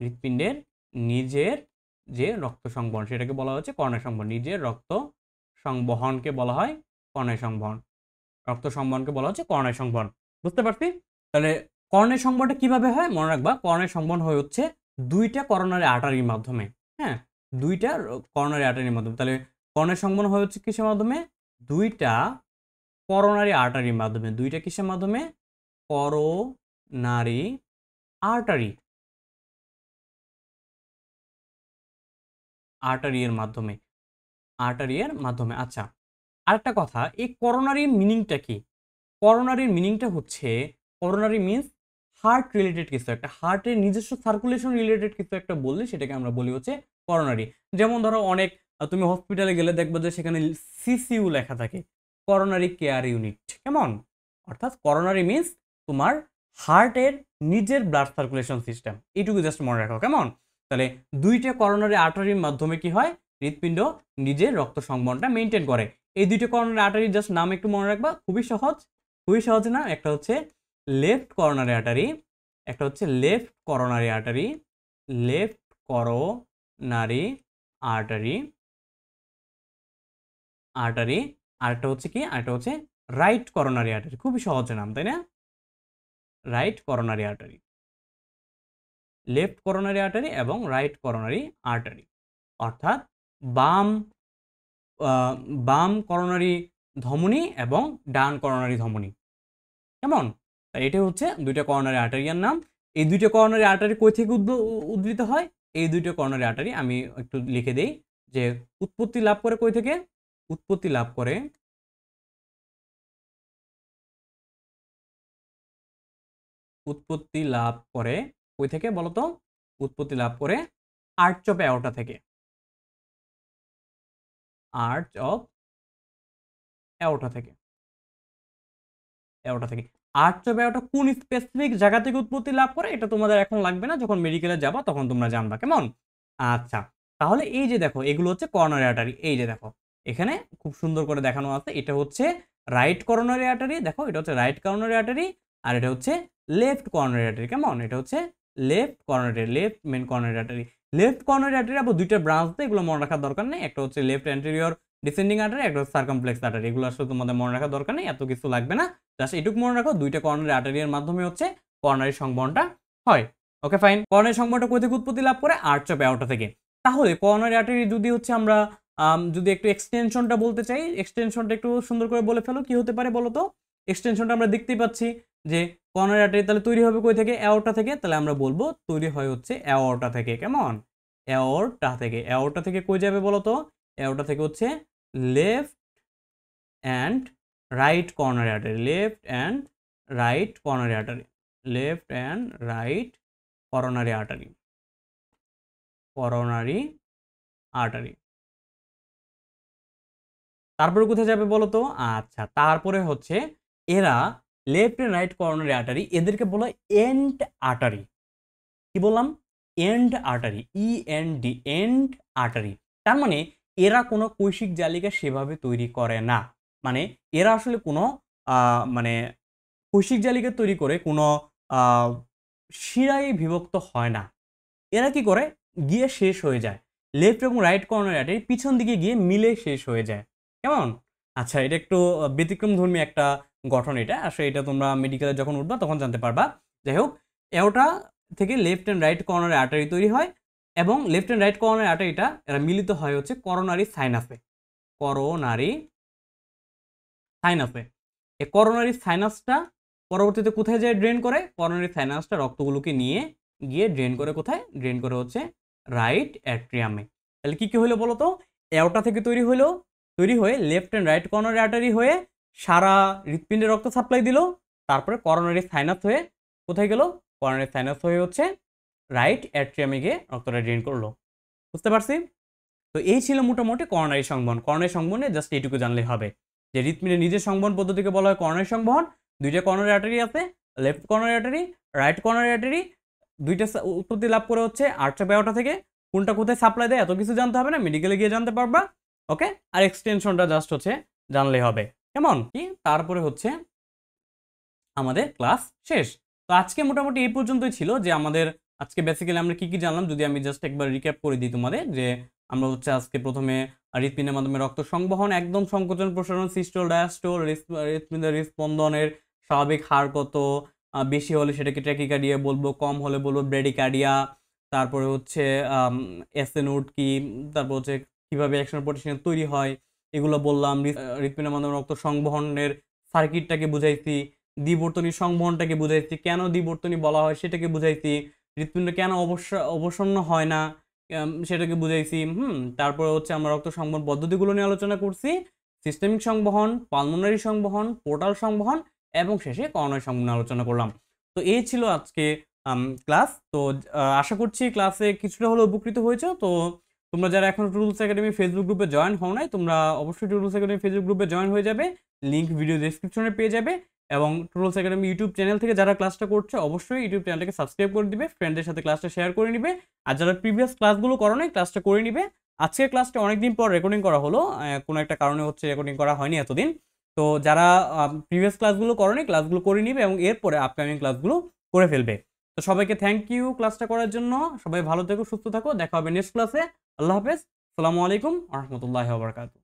হৃৎপিণ্ডের নিজের যে রক্ত সংবহন, সেটাকে বলা হচ্ছে করোনারি সংবহন। নিজের রক্ত সংবহনকে বলা হয় করোনারি সংবহন। রক্ত সংবহনকে বলা হচ্ছে করোনারি সংবহন। বুঝতে পারছি? তাহলে করোনারি সংবহনটা কিভাবে হয়? মনে রাখবা, করোনারি সংবহন হয়ে হচ্ছে দুইটা করোনারি আর্টারির মাধ্যমে। হ্যাঁ, দুইটা করোনারি আর্টারির মাধ্যমে। তাহলে করোনারি সংবহন হয়ে হচ্ছে কিসের মাধ্যমে? দুইটা করোনারি আর্টারির মাধ্যমে। দুইটা কিসের মাধ্যমে? করোনারি আর্টারি, আর্টারি এর মাধ্যমে, আর্টারি এর মাধ্যমে। আচ্ছা, আরেকটা কথা, এই করোনারি মিনিংটা কি? করোনারির মিনিংটা হচ্ছে, করোনারি মিন্স হার্ট রিলেটেড কিছু একটা, হার্টের নিজস্ব সার্কুলেশন রিলেটেড কিছু একটা বললে সেটাকে আমরা বলি হচ্ছে করোনারি। যেমন ধরো অনেক তুমি হসপিটালে গেলে দেখবে যে সেখানে সিসিইউ লেখা থাকে, করোনারি কেয়ার ইউনিট। কেমন? অর্থাৎ করোনারি মিন্স তোমার হার্টের নিজের ব্লাড সার্কুলেশন সিস্টেম, এইটুকু জাস্ট মনে রাখো। কেমন? তাহলে দুইটা করোনারি আর্টারির মাধ্যমে কি হয়, হৃৎপিণ্ড নিজের রক্ত সংবহনটা মেনটেন করে। এই দুইটা করোনারি আর্টারির জাস্ট নাম একটু মনে রাখবা, খুবই সহজ, খুবই সহজ না? একটা হচ্ছে লেফট করোনারি আর্টারি, একটা হচ্ছে left coronary artery, left coronary artery, artery. আরেকটা হচ্ছে কি? আরেকটা হচ্ছে রাইট করোনারি আর্টারি। খুবই সহজ নাম, তাই না? Right coronary artery, left coronary artery এবং রাইট করোনারি আর্টারি। অর্থাৎ বাম বাম করোনারি ধমনী এবং ডান করোনারি ধমনী। কেমন? এটা হচ্ছে দুইটা করোনারি আর্টারিয়ার নাম। এই দুইটা করোনারি আর্টারি কই থেকে উদ্ভূত হয়? এই দুইটা করোনারি আর্টারি আমি একটু লিখে দেই যে উৎপত্তি লাভ করে কই থেকে? উৎপত্তি লাভ করে কই থেকে বলতো? উৎপত্তি লাভ করে আর্চ অফ অ্যাওর্টা থেকে, আর্চ অফ অ্যাওর্টা থেকে, অ্যাওর্টা থেকে। আর্চ অফ অ্যাওর্টা কোন স্পেসিফিক জায়গা থেকে উৎপত্তি লাভ করে এটা তোমাদের এখন লাগবে না, যখন মেডিকেলে যাবা তখন তোমরা জানবা। কেমন? আচ্ছা, তাহলে এই যে দেখো, এগুলো হচ্ছে করোনারি আর্টারি। এই যে দেখো, এখানে খুব সুন্দর করে দেখানো আছে, এটা হচ্ছে রাইট করোনারি আর্টারি, দেখো এটা হচ্ছে রাইট করোনারি আর্টারি, আর এটা হচ্ছে লেফট করোনারি আর্টারি। কেমন? এটা হচ্ছে left coronary, left main coronary artery. Left coronary artery আবার দুইটা ব্রাঞ্চ দেয়, এগুলো মনে রাখার দরকার নেই। একটা হচ্ছে লেফট অ্যান্টেরিয়র ডিসেন্ডিং আর্টারি, একটা হচ্ছে সার্কামফ্লেক্স আর্টারি। এগুলো আসলে তোমাদের মনে রাখার দরকার নেই, এত কিছু লাগবে না। জাস্ট এটুকু মনে রাখো, দুইটা করোনারি আর্টারির মাধ্যমে হচ্ছে করোনারি সংবহনটা হয়। Okay fine. করোনারি সংবহনটা কোথা থেকে উৎপত্তি লাভ করে? আর্চ অফ অ্যাওর্টা থেকে। তাহলে করোনারি আর্টারি যদি হচ্ছে আমরা যদি একটু এক্সটেনশনটা বলতে চাই, এক্সটেনশনটা একটু সুন্দর করে বলে ফেলো, কি হতে পারে বলো তো? এক্সটেনশনটা আমরা দেখতেই পাচ্ছি যে করোনারি আর্টারি তাহলে তৈরি হবে কই থেকে? অ্যাওর্টা থেকে। তাহলে আমরা বলবো তৈরি হয় হচ্ছে অ্যাওর্টা থেকে। কেমন? অ্যাওর্টা থেকে। অ্যাওর্টা থেকে কই যাবে বলো তো? অ্যাওর্টা থেকে হচ্ছে left and right coronary artery, left and right coronary artery, left and right coronary artery, coronary artery. তারপরে কোথায় যাবে বলো তো? আচ্ছা, তারপরে হচ্ছে এরা left and right coronary artery, এদেরকে বলা হয় এন্ড আর্টারি। কি বললাম? End artery, END, end artery. তার মানে এরা কোনো কৈশিক জালিকা সেভাবে তৈরি করে না। মানে এরা আসলে কোনো মানে কৈশিক জালিকা তৈরি করে কোনো শিরায় বিভক্ত হয় না। এরা কি করে? গিয়ে শেষ হয়ে যায় লেফট এবং রাইট কর্নার আর্টারি পিছন দিকে গিয়ে মিলে শেষ হয়ে যায়। কেমন? আচ্ছা, এটা একটু ব্যতিক্রমধর্মী একটা গঠন। এটা আসলে এটা তোমরা মেডিকেলে যখন উঠবা তখন জানতে পারবা। যাই হোক, এওটা থেকে left and right corner artery তৈরি হয় এবং লেফট অ্যান্ড রাইট কর্নার আর্টারিটা এরা মিলিত হয় হচ্ছে করোনারি সাইনাসে। করোনারি সাইনাসে। এই করোনারি সাইনাসটা পরবর্তীতে কোথায় যায় ড্রেন করে? করোনারি সাইনাসটা রক্তগুলোকে নিয়ে গিয়ে ড্রেন করে কোথায়? ড্রেন করে হচ্ছে রাইট অ্যাট্রিয়ামে। তাহলে কি কি হলো বলো তো? অ্যাওর্টা থেকে তৈরি হলো, তৈরি হয়ে left and right coronary artery হয়ে সারা হৃৎপিণ্ডে রক্ত সাপ্লাই দিল। তারপরে করোনারি সাইনাস হয়ে কোথায় গেল? করোনারি সাইনাস হয়ে হচ্ছে রাইট অ্যাট্রিয়ামে গিয়ে রক্তটা ড্রেন করলো। বুঝতে পারছি? তো এই ছিল মোটামুটি করোনারি সংবহন। করোনারি সংবহনে জাস্ট এইটুকু জানলেই হবে যে হৃৎপিণ্ডের নিজের সংবহন পদ্ধতিকে বলা হয় করোনারি সংবহন। দুইটা করোনারি আর্টারি আছে, left coronary artery, right coronary artery. দুইটা উৎপত্তি লাভ করে হচ্ছে আর্চ অফ অ্যাওর্টা থেকে। কোনটা কোথায় সাপ্লাই দেয় এত কিছু জানতে হবে না, মেডিকেলে গিয়ে জানতে পারবা। ওকে, আর এক্সটেনশনটা জাস্ট হচ্ছে জানলেই হবে। কেমন? কি তারপরে হচ্ছে আমাদের ক্লাস শেষ। তো আজকে মোটামুটি এই পর্যন্তই ছিল যে আমাদের আজকে বেসিক্যালি আমরা কি কি জানলাম, যদি আমি জাস্ট একবার রিক্যাপ করে দিই তোমাদের, যে আমরা হচ্ছে আজকে প্রথমে হৃৎপিণ্ডের মাধ্যমে রক্ত সংবহন, একদম সংকোচন প্রসারণ, সিস্টোল ডায়াস্টোল, হৃৎপিণ্ডের হৃৎস্পন্দনের স্বাভাবিক হার কত, বেশি হলে সেটাকে ট্র্যাকিকার্ডিয়া বলবো, কম হলে বলবো ব্রেডিকার্ডিয়া। তারপরে হচ্ছে এসএ নোড কি, তারপর হচ্ছে কিভাবে অ্যাকশন পটেনশিয়াল তৈরি হয় এগুলো বললাম। হৃৎপিণ্ডের মাধ্যমে রক্ত সংবহনের সার্কিটটাকে বুঝাইছি, দ্বিবর্তনী সংবহনটাকে বুঝাইছি, কেন দ্বিবর্তনী বলা হয় সেটাকে বুঝাইছি, হৃৎপিণ্ড কেন অবসন্ন হয় না সেটাকে বুঝাইছি। তারপরে হচ্ছে আমরা রক্ত সংবহন পদ্ধতিগুলো নিয়ে আলোচনা করছি, সিস্টেমিক সংবহন, পালমোনারি সংবহন, পোর্টাল সংবহন এবং শেষে করোনারি সংবহন আলোচনা করলাম। তো এই ছিল আজকে ক্লাস। তো আশা করছি ক্লাসে কিছুটা হলে উপকৃত হয়েছে। তো তোমরা যারা এখন টুলস একাডেমি ফেসবুক গ্রুপে জয়েন হও নাই, তোমরা অবশ্যই টুলস একাডেমি ফেসবুক গ্রুপে জয়েন হয়ে যাবে, লিঙ্ক ভিডিও ডেসক্রিপশনে পেয়ে যাবে। এবং টুলস একাডেমি ইউটিউব চ্যানেল থেকে যারা ক্লাসটা করছে অবশ্যই ইউটিউব চ্যানেলটাকে সাবস্ক্রাইব করে দিবে, ফ্রেন্ডদের সাথে ক্লাসটা শেয়ার করে নিবে। আর যারা প্রিভিয়াস ক্লাসগুলো করো নাই ক্লাসটা করে নিবে। আজকের ক্লাসটা অনেকদিন পর রেকর্ডিং করা হলো, কোনো একটা কারণে হচ্ছে রেকর্ডিং করা হয়নি এতদিন। তো যারা প্রিভিয়াস ক্লাসগুলো করো নাই ক্লাসগুলো করে নিবে এবং এরপরে আপকামিং ক্লাসগুলো করে ফেলবে। তো সবাইকে থ্যাংক ইউ ক্লাসটা করার জন্য। সবাই ভালো থেকো, সুস্থ থাকো, দেখা হবে নেক্সট ক্লাসে। আল্লাহ হাফেজ, আসসালামু আলাইকুম ওয়া রাহমাতুল্লাহি ওয়া বারাকাতুহু।